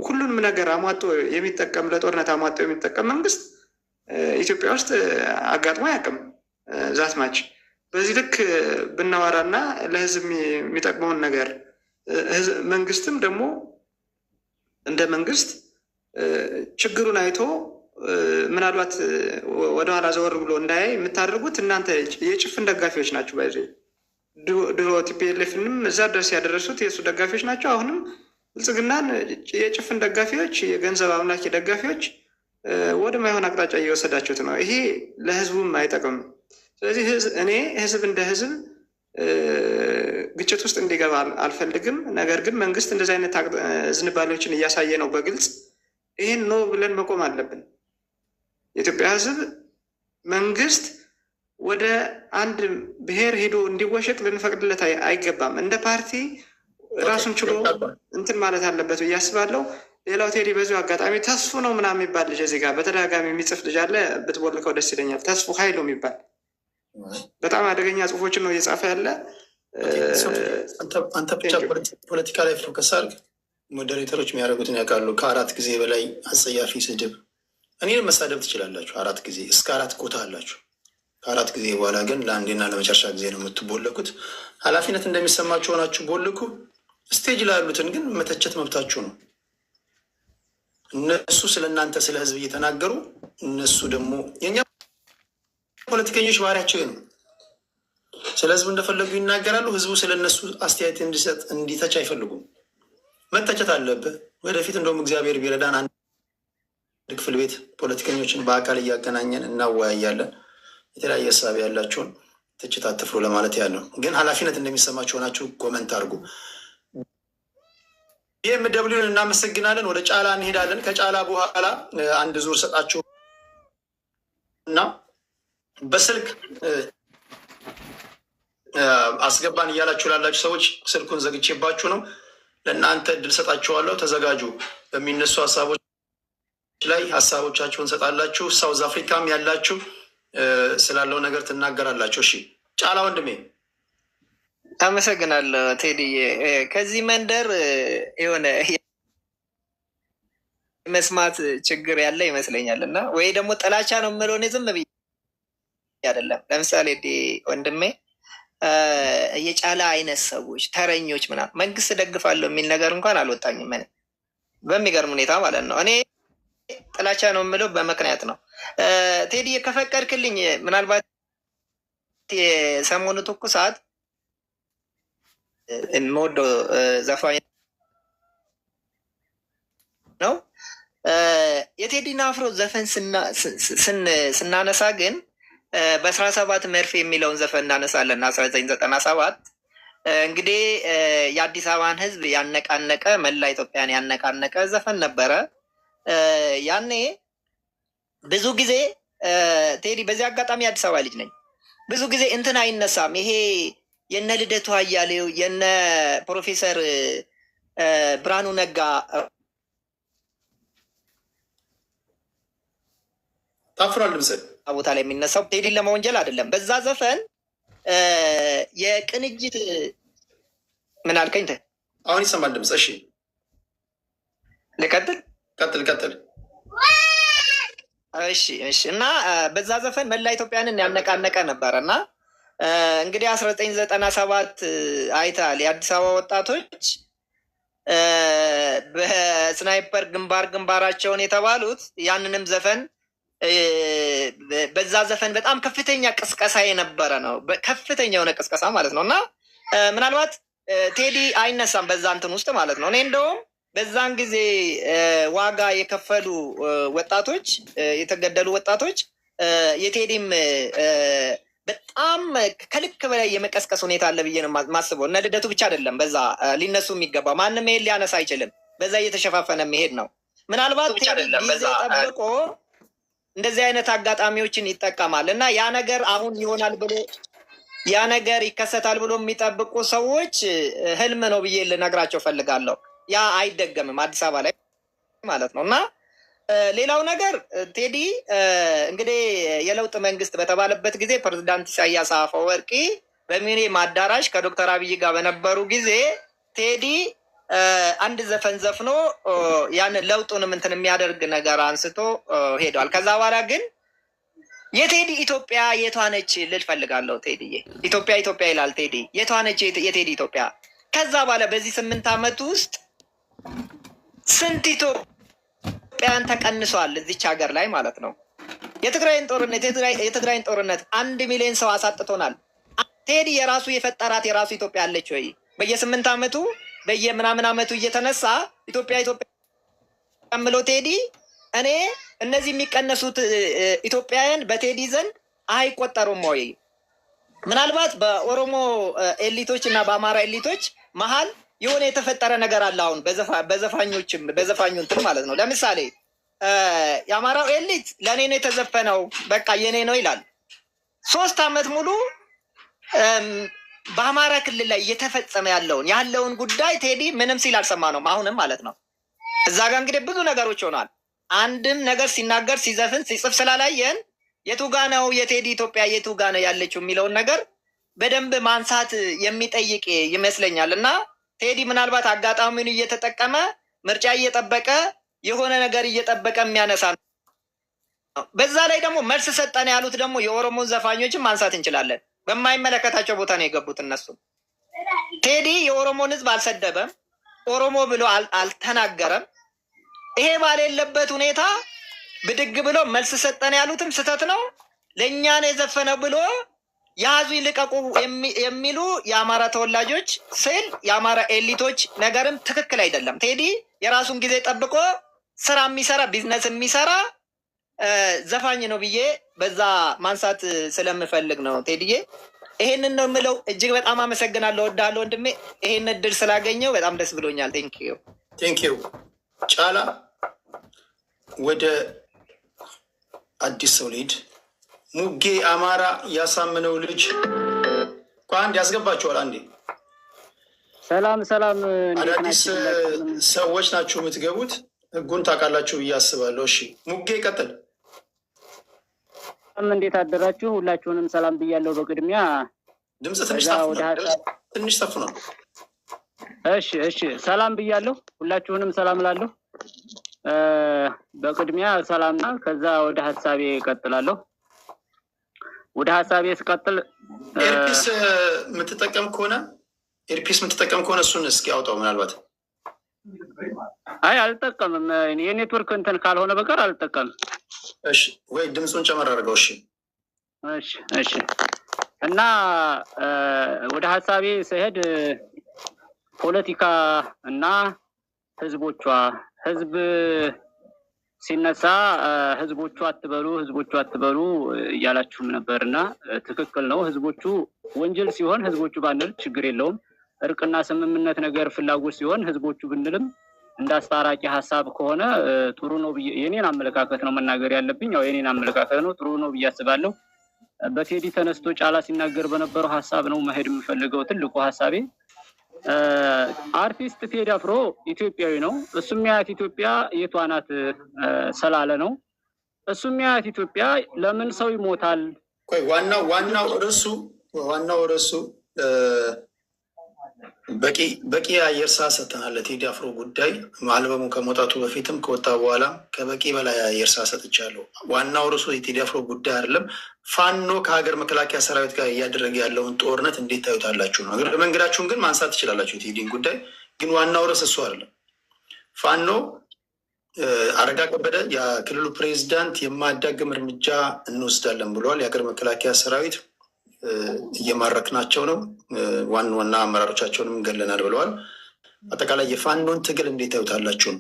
ሁሉንም ነገር አሟጦ የሚጠቀም ለጦርነት አሟጦ የሚጠቀም መንግስት ኢትዮጵያ ውስጥ አጋጥሞ አያውቅም። ዛትማች በዚህ ልክ ብናወራና ለህዝብ የሚጠቅመውን ነገር መንግስትም ደግሞ እንደ መንግስት ችግሩን አይቶ ምናልባት ወደኋላ ዘወር ብሎ እንዳያይ የምታደርጉት እናንተ የጭፍን ደጋፊዎች ናቸው። ባይዘ ድሮ ቲፒኤልኤፍንም እዛ ድረስ ያደረሱት የእሱ ደጋፊዎች ናቸው። አሁንም ብልጽግናን የጭፍን ደጋፊዎች፣ የገንዘብ አምላኪ ደጋፊዎች ወደማይሆን አቅጣጫ እየወሰዳችሁት ነው። ይሄ ለህዝቡም አይጠቅምም። ስለዚህ እኔ ህዝብ እንደ ህዝብ ግጭት ውስጥ እንዲገባ አልፈልግም። ነገር ግን መንግስት እንደዚህ አይነት ዝንባሌዎችን እያሳየ ነው በግልጽ። ይህን ኖ ብለን መቆም አለብን። የኢትዮጵያ ህዝብ መንግስት ወደ አንድ ብሔር ሄዶ እንዲወሸቅ ልንፈቅድለት አይገባም። እንደ ፓርቲ ራሱን ችሎ እንትን ማለት አለበት ብዬ አስባለሁ። ሌላው ቴዲ በዚሁ አጋጣሚ ተስፉ ነው ምናምን የሚባል ልጅ እዚህ ጋር በተደጋጋሚ የሚጽፍ ልጅ አለ። ብትቦልከው ደስ ይለኛል። ተስፉ ኃይሉ የሚባል በጣም አደገኛ ጽሁፎችን ነው እየጻፈ ያለ። አንተ ብቻ ፖለቲካ ላይ ፎከስ አድርግ። ሞዴሬተሮች የሚያደርጉትን ያውቃሉ። ከ4 ጊዜ በላይ አጸያፊ ስድብ እኔን መሳደብ ትችላላችሁ። 4 ጊዜ እስከ 4 ኮታ አላችሁ። ከ4 ጊዜ በኋላ ግን ለአንዴና ለመጨረሻ ጊዜ ነው የምትቦለኩት። ኃላፊነት እንደሚሰማችሁ ሆናችሁ ቦልኩ። ስቴጅ ላይ ያሉትን ግን መተቸት መብታችሁ ነው። እነሱ ስለ እናንተ ስለ ህዝብ እየተናገሩ እነሱ ደግሞ የኛ ፖለቲከኞች ባህሪያቸው ነው። ስለ ህዝቡ እንደፈለጉ ይናገራሉ። ህዝቡ ስለ እነሱ አስተያየት እንዲሰጥ እንዲተች አይፈልጉም። መተቸት አለብህ። ወደፊት እንደውም እግዚአብሔር ቢረዳን አንድ ክፍል ቤት ፖለቲከኞችን በአካል እያገናኘን እናወያያለን። የተለያየ ሀሳብ ያላቸውን ትችት አትፍሩ ለማለት ያለው ግን ኃላፊነት እንደሚሰማችሁ ሆናችሁ ኮመንት አድርጉ። ይህም ደብሊውን እናመሰግናለን። ወደ ጫላ እንሄዳለን። ከጫላ በኋላ አንድ ዙር ሰጣችሁ እና በስልክ አስገባን እያላችሁ ላላችሁ ሰዎች ስልኩን ዘግቼባችሁ ነው። ለእናንተ እድል ሰጣችኋለሁ። ተዘጋጁ። በሚነሱ ሀሳቦች ላይ ሀሳቦቻችሁን ሰጣላችሁ። ሳውዝ አፍሪካም ያላችሁ ስላለው ነገር ትናገራላችሁ። እሺ ጫላ ወንድሜ። አመሰግናለሁ ቴዲዬ። ከዚህ መንደር የሆነ መስማት ችግር ያለ ይመስለኛል እና ወይ ደግሞ ጥላቻ ነው የምለው እኔ ዝም ብዬ አይደለም። ለምሳሌ ወንድሜ የጫላ አይነት ሰዎች ተረኞች ምናምን መንግስት ደግፋለሁ የሚል ነገር እንኳን አልወጣኝም እኔ በሚገርም ሁኔታ ማለት ነው። እኔ ጥላቻ ነው የምለው በምክንያት ነው። ቴዲዬ ከፈቀድክልኝ ምናልባት የሰሞኑ ትኩሳት የምወደው ዘፋኝ ነው። የቴዲን አፍሮ ዘፈን ስናነሳ ግን በ17 መርፌ የሚለውን ዘፈን እናነሳለን። 1997 እንግዲህ የአዲስ አበባን ሕዝብ ያነቃነቀ መላ ኢትዮጵያን ያነቃነቀ ዘፈን ነበረ። ያኔ ብዙ ጊዜ ቴዲ፣ በዚህ አጋጣሚ የአዲስ አበባ ልጅ ነኝ። ብዙ ጊዜ እንትን አይነሳም ይሄ የነ ልደቱ አያሌው የነ ፕሮፌሰር ብርሃኑ ነጋ ታፍሯል ምስል ቦታ ላይ የሚነሳው ቴዲን ለመወንጀል አይደለም። በዛ ዘፈን የቅንጅት ምን አልከኝ? አሁን ይሰማል ድምፅ። እሺ ልቀጥል? ቀጥል። እሺ። እና በዛ ዘፈን መላ ኢትዮጵያንን ያነቃነቀ ነበረ እና እንግዲህ 1997 አይተሃል። የአዲስ አበባ ወጣቶች በስናይፐር ግንባራቸውን የተባሉት ያንንም ዘፈን በዛ ዘፈን በጣም ከፍተኛ ቅስቀሳ የነበረ ነው። ከፍተኛ የሆነ ቅስቀሳ ማለት ነው። እና ምናልባት ቴዲ አይነሳም በዛ እንትን ውስጥ ማለት ነው። እኔ እንደውም በዛን ጊዜ ዋጋ የከፈሉ ወጣቶች፣ የተገደሉ ወጣቶች የቴዲም በጣም ከልክ በላይ የመቀስቀስ ሁኔታ አለ ብዬ ነው ማስበው። እነ ልደቱ ብቻ አይደለም በዛ ሊነሱ የሚገባው፣ ማንም ይሄን ሊያነሳ አይችልም። በዛ እየተሸፋፈነ መሄድ ነው። ምናልባት ቴዲ ጊዜ ጠብቆ እንደዚህ አይነት አጋጣሚዎችን ይጠቀማል እና ያ ነገር አሁን ይሆናል ብሎ ያ ነገር ይከሰታል ብሎ የሚጠብቁ ሰዎች ህልም ነው ብዬ ልነግራቸው ፈልጋለሁ። ያ አይደገምም አዲስ አበባ ላይ ማለት ነው። እና ሌላው ነገር ቴዲ እንግዲህ የለውጥ መንግስት በተባለበት ጊዜ ፕሬዝዳንት ኢሳያስ አፈወርቂ በሚሊኒየም አዳራሽ ከዶክተር አብይ ጋር በነበሩ ጊዜ ቴዲ አንድ ዘፈን ዘፍኖ ያን ለውጡንም እንትን የሚያደርግ ነገር አንስቶ ሄዷል። ከዛ በኋላ ግን የቴዲ ኢትዮጵያ የቷ ነች ልል ፈልጋለሁ። ቴዲዬ ኢትዮጵያ ይላል ቴዲ። የቷ ነች የቴዲ ኢትዮጵያ? ከዛ በኋላ በዚህ 8 ዓመት ውስጥ ስንት ኢትዮጵያን ተቀንሷል እዚች ሀገር ላይ ማለት ነው። የትግራይን ጦርነት 1 ሚሊዮን ሰው አሳጥቶናል። ቴዲ የራሱ የፈጠራት የራሱ ኢትዮጵያ አለች ወይ? በየ8 ዓመቱ በየምናምን ዓመቱ እየተነሳ ኢትዮጵያ የምለው ቴዲ እኔ እነዚህ የሚቀነሱት ኢትዮጵያውያን በቴዲ ዘንድ አይቆጠሩም ወይ? ምናልባት በኦሮሞ ኤሊቶች እና በአማራ ኤሊቶች መሀል የሆነ የተፈጠረ ነገር አለ። አሁን በዘፋኙ እንትን ማለት ነው። ለምሳሌ የአማራው ኤሊት ለእኔ ነው የተዘፈነው በቃ የኔ ነው ይላል። 3 ዓመት ሙሉ በአማራ ክልል ላይ እየተፈጸመ ያለውን ጉዳይ ቴዲ ምንም ሲል አልሰማነውም። አሁንም ማለት ነው። እዛ ጋር እንግዲህ ብዙ ነገሮች ሆኗል። አንድም ነገር ሲናገር ሲዘፍን ሲጽፍ ስላላየን የቱጋ ነው የቴዲ ኢትዮጵያ የቱጋ ነው ያለችው የሚለውን ነገር በደንብ ማንሳት የሚጠይቅ ይመስለኛል። እና ቴዲ ምናልባት አጋጣሚውን እየተጠቀመ ምርጫ እየጠበቀ የሆነ ነገር እየጠበቀ የሚያነሳ ነው። በዛ ላይ ደግሞ መልስ ሰጠን ያሉት ደግሞ የኦሮሞን ዘፋኞችን ማንሳት እንችላለን። በማይመለከታቸው ቦታ ነው የገቡት እነሱ። ቴዲ የኦሮሞን ሕዝብ አልሰደበም፣ ኦሮሞ ብሎ አልተናገረም። ይሄ ባሌለበት ሁኔታ ብድግ ብሎ መልስ ሰጠን ያሉትም ስህተት ነው። ለእኛ ነው የዘፈነው ብሎ ያዙ ይልቀቁ የሚሉ የአማራ ተወላጆች ስል የአማራ ኤሊቶች ነገርም ትክክል አይደለም። ቴዲ የራሱን ጊዜ ጠብቆ ስራ የሚሰራ ቢዝነስ የሚሰራ ዘፋኝ ነው ብዬ በዛ ማንሳት ስለምፈልግ ነው። ቴዲዬ ይሄንን ነው የምለው። እጅግ በጣም አመሰግናለሁ። ወዳለሁ ወንድሜ፣ ይሄን እድል ስላገኘው በጣም ደስ ብሎኛል። ቴንኪዩ ጫላ። ወደ አዲስ ሰው ልሂድ። ሙጌ አማራ ያሳምነው ልጅ አንድ ያስገባችኋል። አንዴ ሰላም ሰላም። አዳዲስ ሰዎች ናችሁ የምትገቡት፣ ህጉን ታውቃላችሁ ብዬ አስባለሁ። እሺ ሙጌ ቀጥል። እንዴት አደራችሁ? ሁላችሁንም ሰላም ብያለሁ። በቅድሚያ ድምፅ ትንሽ ሰፍኗል። እሺ ሰላም ብያለሁ። ሁላችሁንም ሰላም ላለሁ። በቅድሚያ ሰላምና ከዛ ወደ ሀሳቤ እቀጥላለሁ። ወደ ሀሳቤ ስቀጥል ኤርፒስ የምትጠቀም ከሆነ እሱን እስኪ አውጣው። ምናልባት አይ አልጠቀምም። የኔትወርክ እንትን ካልሆነ በቀር አልጠቀምም። እሺ ወይ ድምፁን ጨመር አድርገው። እሺ እና ወደ ሀሳቤ ስሄድ ፖለቲካ እና ህዝቦቿ፣ ህዝብ ሲነሳ ህዝቦቹ አትበሉ እያላችሁም ነበር እና ትክክል ነው። ህዝቦቹ ወንጀል ሲሆን ህዝቦቹ ባንል ችግር የለውም። እርቅና ስምምነት ነገር ፍላጎት ሲሆን ህዝቦቹ ብንልም እንደ አስታራቂ ሀሳብ ከሆነ ጥሩ ነው ብዬ የኔን አመለካከት ነው መናገር ያለብኝ። ያው የኔን አመለካከት ነው፣ ጥሩ ነው ብዬ አስባለሁ። በቴዲ ተነስቶ ጫላ ሲናገር በነበረው ሀሳብ ነው መሄድ የምፈልገው። ትልቁ ሀሳቤ አርቲስት ቴዲ አፍሮ ኢትዮጵያዊ ነው። እሱም ያያት ኢትዮጵያ የቷ ናት ስላለ ነው። እሱም ያያት ኢትዮጵያ ለምን ሰው ይሞታል? ዋናው ርዕሱ በቂ አየር ሰዓት ሰጥተናል ለቴዲ አፍሮ ጉዳይ። አልበሙ ከመውጣቱ በፊትም ከወጣ በኋላ ከበቂ በላይ አየር ሰዓት ሰጥቻለሁ። ዋናው ርዕሱ የቴዲ አፍሮ ጉዳይ አይደለም። ፋኖ ከሀገር መከላከያ ሰራዊት ጋር እያደረገ ያለውን ጦርነት እንዴት ታዩታላችሁ ነው። መንገዳችሁን ግን ማንሳት ትችላላችሁ። የቴዲን ጉዳይ ግን ዋናው ርዕስ እሱ አይደለም። ፋኖ አረጋ ከበደ የክልሉ ፕሬዚዳንት የማያዳግም እርምጃ እንወስዳለን ብለዋል። የሀገር መከላከያ ሰራዊት እየማረክናቸው ነው፣ ዋና አመራሮቻቸውንም ገለናል ብለዋል። አጠቃላይ የፋኖን ትግል እንዴት ታዩታላችሁ?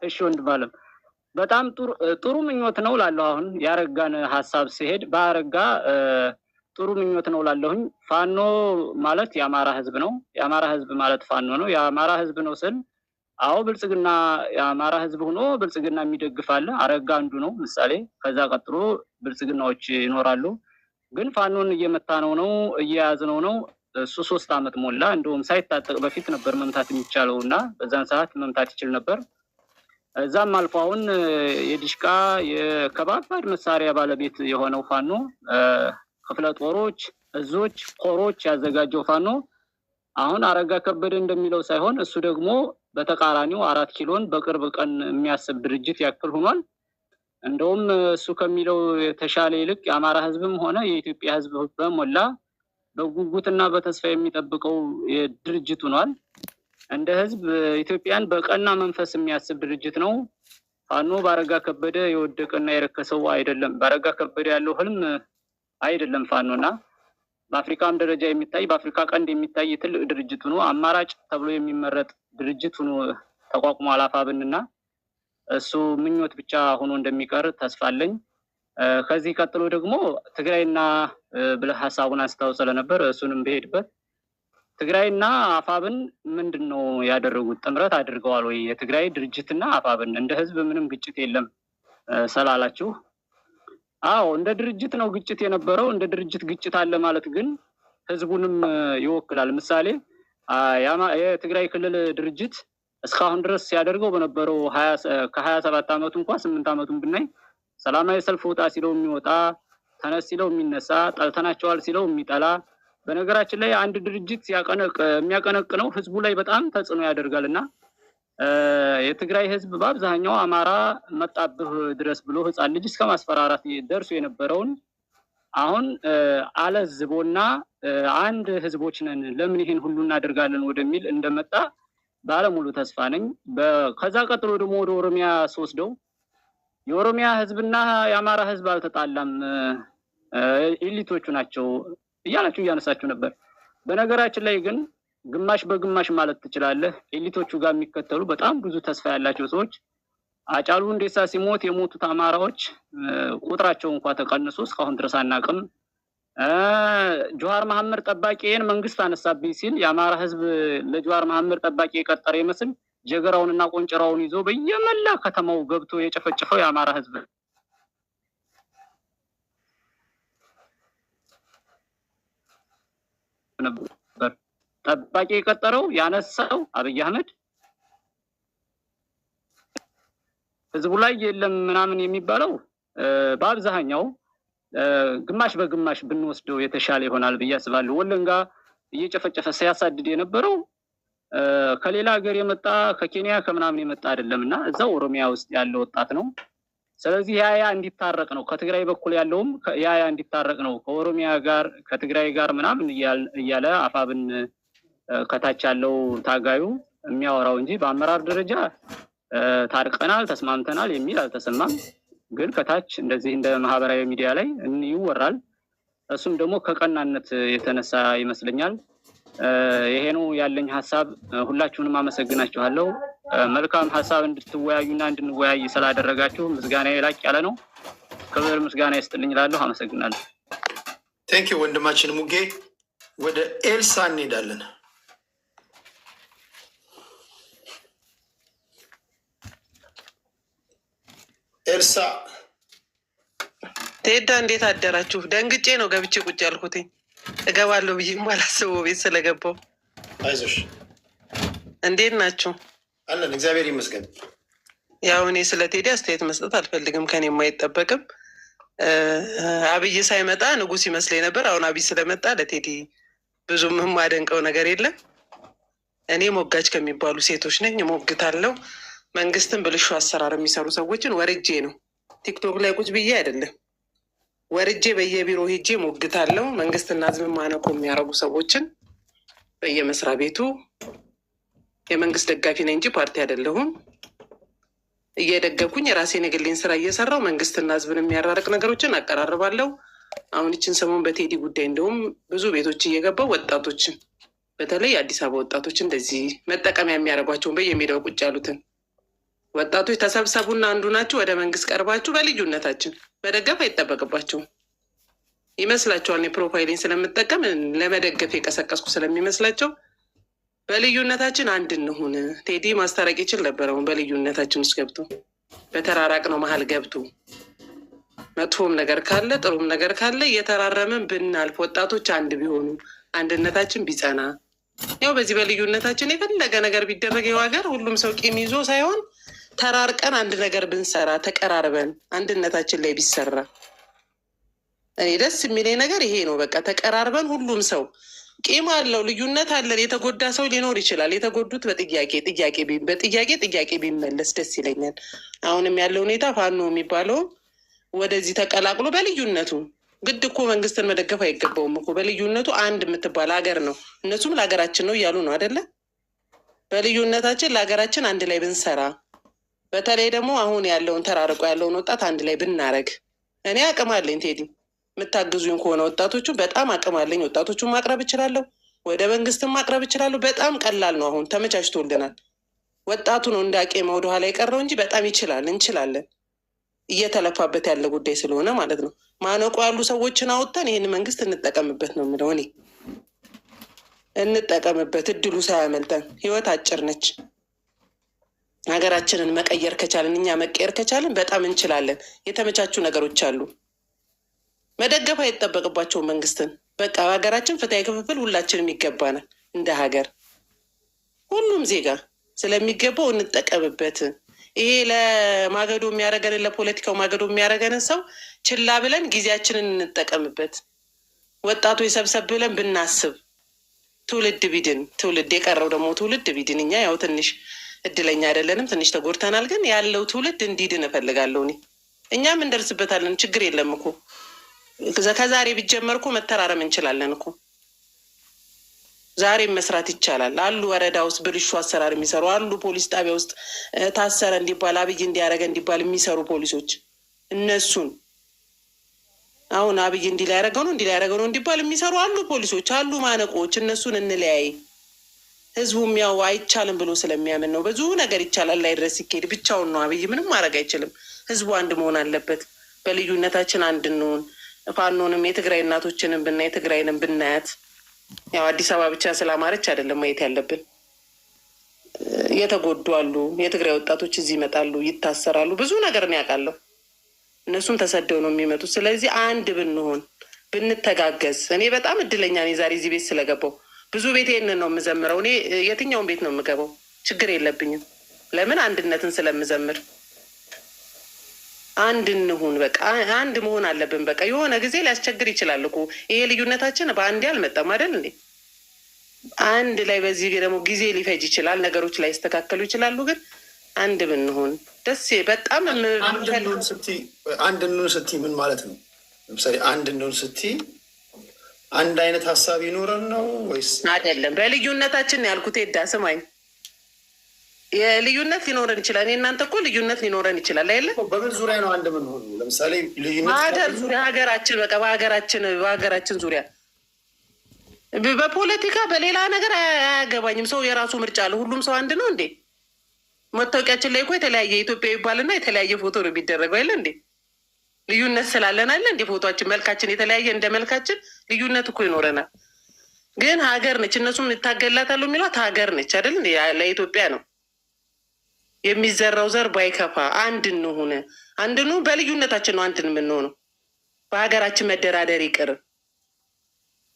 እሺ ወንድም አለም በጣም ጥሩ ምኞት ነው ላለሁ። አሁን ያረጋን ሀሳብ ሲሄድ በአረጋ ጥሩ ምኞት ነው ላለሁኝ። ፋኖ ማለት የአማራ ህዝብ ነው። የአማራ ህዝብ ማለት ፋኖ ነው። የአማራ ህዝብ ነው ስል አዎ ብልጽግና የአማራ ህዝብ ሆኖ ብልጽግና የሚደግፋለ አረጋ አንዱ ነው ምሳሌ። ከዛ ቀጥሎ ብልጽግናዎች ይኖራሉ። ግን ፋኖን እየመታ ነው እየያዝነው ነው። እሱ 3 ዓመት ሞላ። እንደውም ሳይታጠቅ በፊት ነበር መምታት የሚቻለው እና በዛን ሰዓት መምታት ይችል ነበር። እዛም አልፎ አሁን የዲሽቃ የከባድ መሳሪያ ባለቤት የሆነው ፋኖ ክፍለ ጦሮች፣ እዞች፣ ኮሮች ያዘጋጀው ፋኖ አሁን አረጋ ከበደ እንደሚለው ሳይሆን እሱ ደግሞ በተቃራኒው 4 ኪሎን በቅርብ ቀን የሚያስብ ድርጅት ያክል ሆኗል። እንደውም እሱ ከሚለው የተሻለ ይልቅ የአማራ ህዝብም ሆነ የኢትዮጵያ ህዝብ በሞላ በጉጉትና በተስፋ የሚጠብቀው ድርጅት ሆኗል። እንደ ህዝብ ኢትዮጵያን በቀና መንፈስ የሚያስብ ድርጅት ነው። ፋኖ ባረጋ ከበደ የወደቀና የረከሰው አይደለም። ባረጋ ከበደ ያለው ህልም አይደለም ፋኖና በአፍሪካም ደረጃ የሚታይ በአፍሪካ ቀንድ የሚታይ ትልቅ ድርጅት ሆኖ አማራጭ ተብሎ የሚመረጥ ድርጅት ሆኖ ተቋቁሟል አፋብንና እሱ ምኞት ብቻ ሆኖ እንደሚቀር ተስፋ አለኝ። ከዚህ ቀጥሎ ደግሞ ትግራይና ብለህ ሀሳቡን አንስተው ስለነበር እሱንም በሄድበት ትግራይና አፋብን ምንድነው ያደረጉት? ጥምረት አድርገዋል ወይ? የትግራይ ድርጅትና አፋብን እንደ ህዝብ ምንም ግጭት የለም ስላላችሁ አዎ እንደ ድርጅት ነው ግጭት የነበረው። እንደ ድርጅት ግጭት አለ ማለት ግን ህዝቡንም ይወክላል። ምሳሌ የትግራይ ክልል ድርጅት እስካሁን ድረስ ሲያደርገው በነበረው ከ27 ዓመቱ እንኳን 8 ዓመቱን ብናይ ሰላማዊ ሰልፍ ወጣ ሲለው የሚወጣ፣ ተነስ ሲለው የሚነሳ፣ ጠልተናቸዋል ሲለው የሚጠላ። በነገራችን ላይ አንድ ድርጅት የሚያቀነቅነው ህዝቡ ላይ በጣም ተጽዕኖ ያደርጋልና የትግራይ ህዝብ በአብዛኛው አማራ መጣብህ ድረስ ብሎ ህፃን ልጅ እስከ ማስፈራራት ደርሶ የነበረውን አሁን አለዝቦና አንድ ህዝቦች ነን ለምን ይሄን ሁሉ እናደርጋለን ወደሚል እንደመጣ ባለሙሉ ተስፋ ነኝ። ከዛ ቀጥሎ ደግሞ ወደ ኦሮሚያ ስወስደው የኦሮሚያ ህዝብና የአማራ ህዝብ አልተጣላም። ኤሊቶቹ ናቸው እያላችሁ እያነሳችሁ ነበር። በነገራችን ላይ ግን ግማሽ በግማሽ ማለት ትችላለህ። ኤሊቶቹ ጋር የሚከተሉ በጣም ብዙ ተስፋ ያላቸው ሰዎች አጫሉ ሁንዴሳ ሲሞት የሞቱት አማራዎች ቁጥራቸው እንኳን ተቀንሶ እስካሁን ድረስ አናውቅም። ጆሃር መሐመድ ጠባቂን መንግስት አነሳብኝ ሲል የአማራ ህዝብ ለጆሃር መሐመድ ጠባቂ የቀጠረ ይመስል ጀገራውንና ቆንጨራውን ይዞ በየመላ ከተማው ገብቶ የጨፈጨፈው የአማራ ህዝብ ነበር። ጠባቂ የቀጠረው ያነሳው አብይ አህመድ ህዝቡ ላይ የለም ምናምን የሚባለው በአብዛኛው ግማሽ በግማሽ ብንወስደው የተሻለ ይሆናል ብዬ አስባለሁ። ወለንጋ እየጨፈጨፈ ሲያሳድድ የነበረው ከሌላ ሀገር የመጣ ከኬንያ ከምናምን የመጣ አይደለምና እዛው ኦሮሚያ ውስጥ ያለ ወጣት ነው። ስለዚህ ያያ እንዲታረቅ ነው። ከትግራይ በኩል ያለውም ያያ እንዲታረቅ ነው። ከኦሮሚያ ጋር ከትግራይ ጋር ምናምን እያለ አፋብን ከታች ያለው ታጋዩ የሚያወራው እንጂ በአመራር ደረጃ ታርቀናል ተስማምተናል የሚል አልተሰማም። ግን ከታች እንደዚህ እንደ ማህበራዊ ሚዲያ ላይ ይወራል። እሱም ደግሞ ከቀናነት የተነሳ ይመስለኛል። ይሄ ነው ያለኝ ሀሳብ። ሁላችሁንም አመሰግናችኋለሁ። መልካም ሀሳብ እንድትወያዩና እንድንወያይ ስላደረጋችሁ ምስጋናዬ ላቅ ያለ ነው። ክብር ምስጋና ይስጥልኝ እላለሁ። አመሰግናለሁ። ቴንኪው ወንድማችን ሙጌ። ወደ ኤልሳ እንሄዳለን። ኤልሳ ቴዳ እንዴት አደራችሁ? ደንግጬ ነው ገብቼ ቁጭ ያልኩትኝ። እገባለሁ ብዬ ማላስበው ቤት ስለገባው። አይዞሽ። እንዴት ናችሁ? አለን እግዚአብሔር ይመስገን። ያው እኔ ስለ ቴዲ አስተያየት መስጠት አልፈልግም፣ ከኔ የማይጠበቅም። አብይ ሳይመጣ ንጉስ ይመስለኝ ነበር። አሁን አብይ ስለመጣ ለቴዲ ብዙም የማደንቀው ነገር የለም። እኔ ሞጋች ከሚባሉ ሴቶች ነኝ፣ ሞግታለሁ። መንግስትን ብልሹ አሰራር የሚሰሩ ሰዎችን ወርጄ ነው፣ ቲክቶክ ላይ ቁጭ ብዬ አይደለም፣ ወርጄ በየቢሮ ሄጄ ሞግታለሁ። መንግስትና ህዝብ ማነቆ የሚያደርጉ ሰዎችን በየመስሪያ ቤቱ የመንግስት ደጋፊ ነኝ እንጂ ፓርቲ አይደለሁም። እየደገፍኩኝ የራሴን የግሌን ስራ እየሰራው መንግስትና ህዝብን የሚያራርቅ ነገሮችን አቀራርባለሁ። አሁን ይችን ሰሞን በቴዲ ጉዳይ እንደውም ብዙ ቤቶች እየገባው ወጣቶችን በተለይ የአዲስ አበባ ወጣቶች እንደዚህ መጠቀሚያ የሚያደርጓቸውን በየሜዳው ቁጭ ያሉትን ወጣቶች ተሰብሰቡና አንዱ ናችሁ ወደ መንግስት ቀርባችሁ በልዩነታችን መደገፍ አይጠበቅባቸውም ይመስላቸዋል። እኔ ፕሮፋይሊን ስለምጠቀም ለመደገፍ የቀሰቀስኩ ስለሚመስላቸው በልዩነታችን አንድ እንሁን። ቴዲ ማስታረቅ ይችል ነበረውን በልዩነታችን ውስጥ ገብቶ በተራራቅ ነው መሀል ገብቶ መጥፎም ነገር ካለ ጥሩም ነገር ካለ እየተራረምን ብናልፍ ወጣቶች አንድ ቢሆኑ አንድነታችን ቢጸና ያው በዚህ በልዩነታችን የፈለገ ነገር ቢደረግ ይኸው ሀገር ሁሉም ሰው ቂም ይዞ ሳይሆን ተራርቀን አንድ ነገር ብንሰራ ተቀራርበን አንድነታችን ላይ ቢሰራ እኔ ደስ የሚለኝ ነገር ይሄ ነው። በቃ ተቀራርበን ሁሉም ሰው ቂም አለው፣ ልዩነት አለን። የተጎዳ ሰው ሊኖር ይችላል። የተጎዱት በጥያቄ ቢመለስ ደስ ይለኛል። አሁንም ያለው ሁኔታ ፋኖ የሚባለው ወደዚህ ተቀላቅሎ በልዩነቱ ግድ እኮ መንግስትን መደገፍ አይገባውም እኮ በልዩነቱ አንድ የምትባል ሀገር ነው። እነሱም ለሀገራችን ነው እያሉ ነው አይደለ? በልዩነታችን ለሀገራችን አንድ ላይ ብንሰራ፣ በተለይ ደግሞ አሁን ያለውን ተራርቆ ያለውን ወጣት አንድ ላይ ብናረግ። እኔ አቅም አለኝ ቴዲ፣ የምታግዙኝ ከሆነ ወጣቶቹ በጣም አቅም አለኝ። ወጣቶቹን ማቅረብ እችላለሁ፣ ወደ መንግስትም ማቅረብ እችላለሁ። በጣም ቀላል ነው። አሁን ተመቻችቶልናል። ወጣቱ ነው እንዳቄመ ወደኋላ የቀረው እንጂ በጣም ይችላል፣ እንችላለን። እየተለፋበት ያለ ጉዳይ ስለሆነ ማለት ነው። ማነቆ ያሉ ሰዎችን አውጥተን ይህን መንግስት እንጠቀምበት ነው የምለው እኔ። እንጠቀምበት፣ እድሉ ሳያመልጠን። ህይወት አጭር ነች። ሀገራችንን መቀየር ከቻለን፣ እኛ መቀየር ከቻለን በጣም እንችላለን። የተመቻቹ ነገሮች አሉ። መደገፍ አይጠበቅባቸውም መንግስትን። በቃ በሀገራችን ፍትሃዊ ክፍፍል ሁላችንም ይገባናል። እንደ ሀገር ሁሉም ዜጋ ስለሚገባው እንጠቀምበት። ይሄ ለማገዶ የሚያደርገንን ለፖለቲካው ማገዶ የሚያደርገንን ሰው ችላ ብለን ጊዜያችንን እንጠቀምበት። ወጣቶች ሰብሰብ ብለን ብናስብ ትውልድ ቢድን፣ ትውልድ የቀረው ደግሞ ትውልድ ቢድን። እኛ ያው ትንሽ እድለኛ አይደለንም፣ ትንሽ ተጎድተናል። ግን ያለው ትውልድ እንዲድን እፈልጋለሁ እኔ። እኛም እንደርስበታለን፣ ችግር የለም እኮ። ከዛሬ ቢጀመር እኮ መተራረም እንችላለን እኮ። ዛሬ መስራት ይቻላል። አሉ ወረዳ ውስጥ ብልሹ አሰራር የሚሰሩ አሉ። ፖሊስ ጣቢያ ውስጥ ታሰረ እንዲባል አብይ እንዲያደረገ እንዲባል የሚሰሩ ፖሊሶች፣ እነሱን አሁን አብይ እንዲህ ላይ ያደረገው ነው እንዲባል የሚሰሩ አሉ፣ ፖሊሶች አሉ፣ ማነቆች። እነሱን እንለያይ። ህዝቡም ያው አይቻልም ብሎ ስለሚያምን ነው። ብዙ ነገር ይቻላል ላይ ድረስ ሲካሄድ ብቻውን ነው። አብይ ምንም ማድረግ አይችልም። ህዝቡ አንድ መሆን አለበት። በልዩነታችን አንድ እንሆን። ፋኖንም የትግራይ እናቶችንም ብናይ ትግራይንም ብናያት ያው አዲስ አበባ ብቻ ስላማረች አይደለም ማየት ያለብን። የተጎዱ አሉ። የትግራይ ወጣቶች እዚህ ይመጣሉ፣ ይታሰራሉ። ብዙ ነገር ነው ያውቃለሁ። እነሱም ተሰደው ነው የሚመጡት። ስለዚህ አንድ ብንሆን ብንተጋገዝ። እኔ በጣም እድለኛ ነኝ ዛሬ እዚህ ቤት ስለገባው። ብዙ ቤት ይህንን ነው የምዘምረው። እኔ የትኛውን ቤት ነው የምገባው? ችግር የለብኝም። ለምን? አንድነትን ስለምዘምር። አንድ እንሁን። በቃ አንድ መሆን አለብን። በቃ የሆነ ጊዜ ሊያስቸግር ይችላል እኮ ይሄ ልዩነታችን በአንዴ አልመጣም አይደል እንዴ? አንድ ላይ በዚህ ደግሞ ጊዜ ሊፈጅ ይችላል። ነገሮች ላይ ያስተካከሉ ይችላሉ። ግን አንድ ብንሆን ደስ በጣም አንድ እንሁን ስትይ ምን ማለት ነው? ለምሳሌ አንድ እንሁን ስትይ አንድ አይነት ሀሳብ ይኖረን ነው ወይስ አይደለም? በልዩነታችን ያልኩት ሄዳ ስማኝ፣ የልዩነት ሊኖረን ይችላል። እኔ እናንተ እኮ ልዩነት ሊኖረን ይችላል አይደለ? በምን ዙሪያ ነው አንድ ምን ሆኑ? ለምሳሌ ልዩነት ዙሪያ ሀገራችን፣ በቃ በሀገራችን ዙሪያ በፖለቲካ በሌላ ነገር አያገባኝም። ሰው የራሱ ምርጫ አለ። ሁሉም ሰው አንድ ነው እንዴ? መታወቂያችን ላይ እኮ የተለያየ ኢትዮጵያ ይባልና የተለያየ ፎቶ ነው የሚደረገው አይደለ እንዴ? ልዩነት ስላለን አለ እንዴ? ፎቶችን መልካችን የተለያየ እንደ መልካችን ልዩነት እኮ ይኖረናል። ግን ሀገር ነች። እነሱም ይታገላታሉ የሚሏት ሀገር ነች አይደል? ለኢትዮጵያ ነው የሚዘራው ዘር ባይከፋ አንድ እንሁን። አንድ እንሁን። በልዩነታችን ነው አንድ የምንሆነው። በሀገራችን መደራደር ይቅር።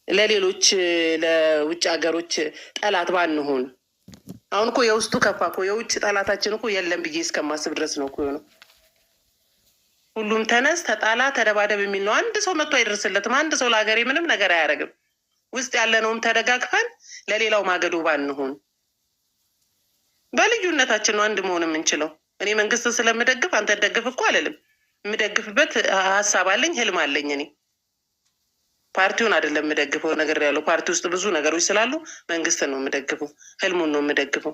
ለሌሎች ለውጭ ሀገሮች ጠላት ባንሆን። አሁን እኮ የውስጡ ከፋ እኮ የውጭ ጠላታችን እኮ የለም ብዬ እስከማስብ ድረስ ነው እኮ የሆነው። ሁሉም ተነስ፣ ተጣላ፣ ተደባደብ የሚል ነው። አንድ ሰው መጥቶ አይደርስለትም። አንድ ሰው ለሀገሬ ምንም ነገር አያደርግም። ውስጥ ያለነውም ተደጋግፈን ለሌላው ማገዶ ባንሆን። በልዩነታችን ነው አንድ መሆን የምንችለው። እኔ መንግስትን ስለምደግፍ አንተ ደግፍ እኮ አልልም። የምደግፍበት ሀሳብ አለኝ፣ ህልም አለኝ። እኔ ፓርቲውን አይደለም የምደግፈው። ነገር ያለው ፓርቲ ውስጥ ብዙ ነገሮች ስላሉ መንግስትን ነው የምደግፈው፣ ህልሙን ነው የምደግፈው።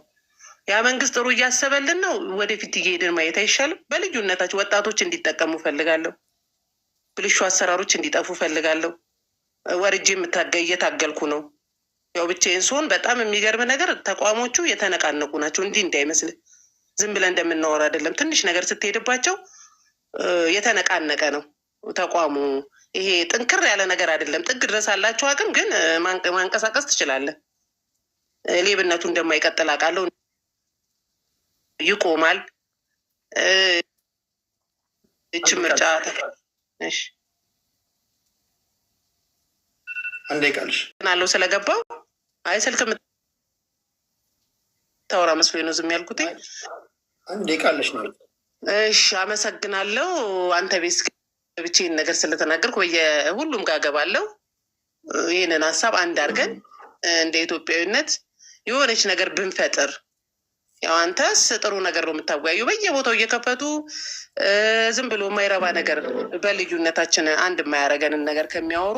ያ መንግስት ጥሩ እያሰበልን ነው። ወደፊት እየሄድን ማየት አይሻልም? በልዩነታችን ወጣቶች እንዲጠቀሙ ፈልጋለሁ። ብልሹ አሰራሮች እንዲጠፉ ፈልጋለሁ። ወርጄ እየታገልኩ ነው። ያው ብቻዬን ስሆን በጣም የሚገርም ነገር ተቋሞቹ የተነቃነቁ ናቸው። እንዲህ እንዳይመስል ዝም ብለን እንደምናወራ አይደለም። ትንሽ ነገር ስትሄድባቸው የተነቃነቀ ነው ተቋሙ። ይሄ ጥንክር ያለ ነገር አይደለም። ጥግ ድረስ አላቸው አቅም፣ ግን ማንቀሳቀስ ትችላለህ። ሌብነቱ እንደማይቀጥል አውቃለሁ። ይቆማል። እች ምርጫ አንዴ ቃልሽ ናለው ስለገባው አይ ስልክ የምታወራ መስሎኝ ነው ዝም ያልኩት። አንዴ ቃልሽ ነው። እሺ አመሰግናለሁ። አንተ ቤት ብቻዬን ነገር ስለተናገርኩ ሁሉም ጋር ገባለሁ። ይህንን ሀሳብ አንድ አድርገን እንደ ኢትዮጵያዊነት የሆነች ነገር ብንፈጥር። ያው አንተስ ጥሩ ነገር ነው የምታወያዩ፣ በየቦታው እየከፈቱ ዝም ብሎ የማይረባ ነገር በልዩነታችን አንድ የማያረገንን ነገር ከሚያወሩ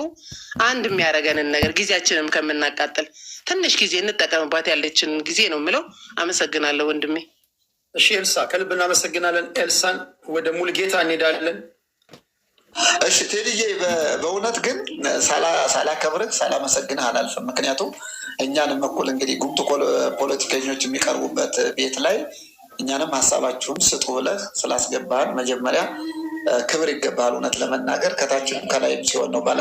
አንድ የሚያረገንን ነገር ጊዜያችንም ከምናቃጥል ትንሽ ጊዜ እንጠቀምባት። ያለችን ጊዜ ነው የምለው። አመሰግናለሁ ወንድሜ። እሺ ኤልሳ ከልብ እናመሰግናለን። ኤልሳን ወደ ሙልጌታ እንሄዳለን። እሺ ቴዲዬ፣ በእውነት ግን ሳላከብርህ ሳላመሰግንህ አላልፍም። ምክንያቱም እኛንም እኩል እንግዲህ ጉምቱ ፖለቲከኞች የሚቀርቡበት ቤት ላይ እኛንም ሀሳባችሁን ስጡ ብለህ ስላስገባህን መጀመሪያ ክብር ይገባሃል። እውነት ለመናገር ከታችም ከላይም ሲሆን ነው ባላ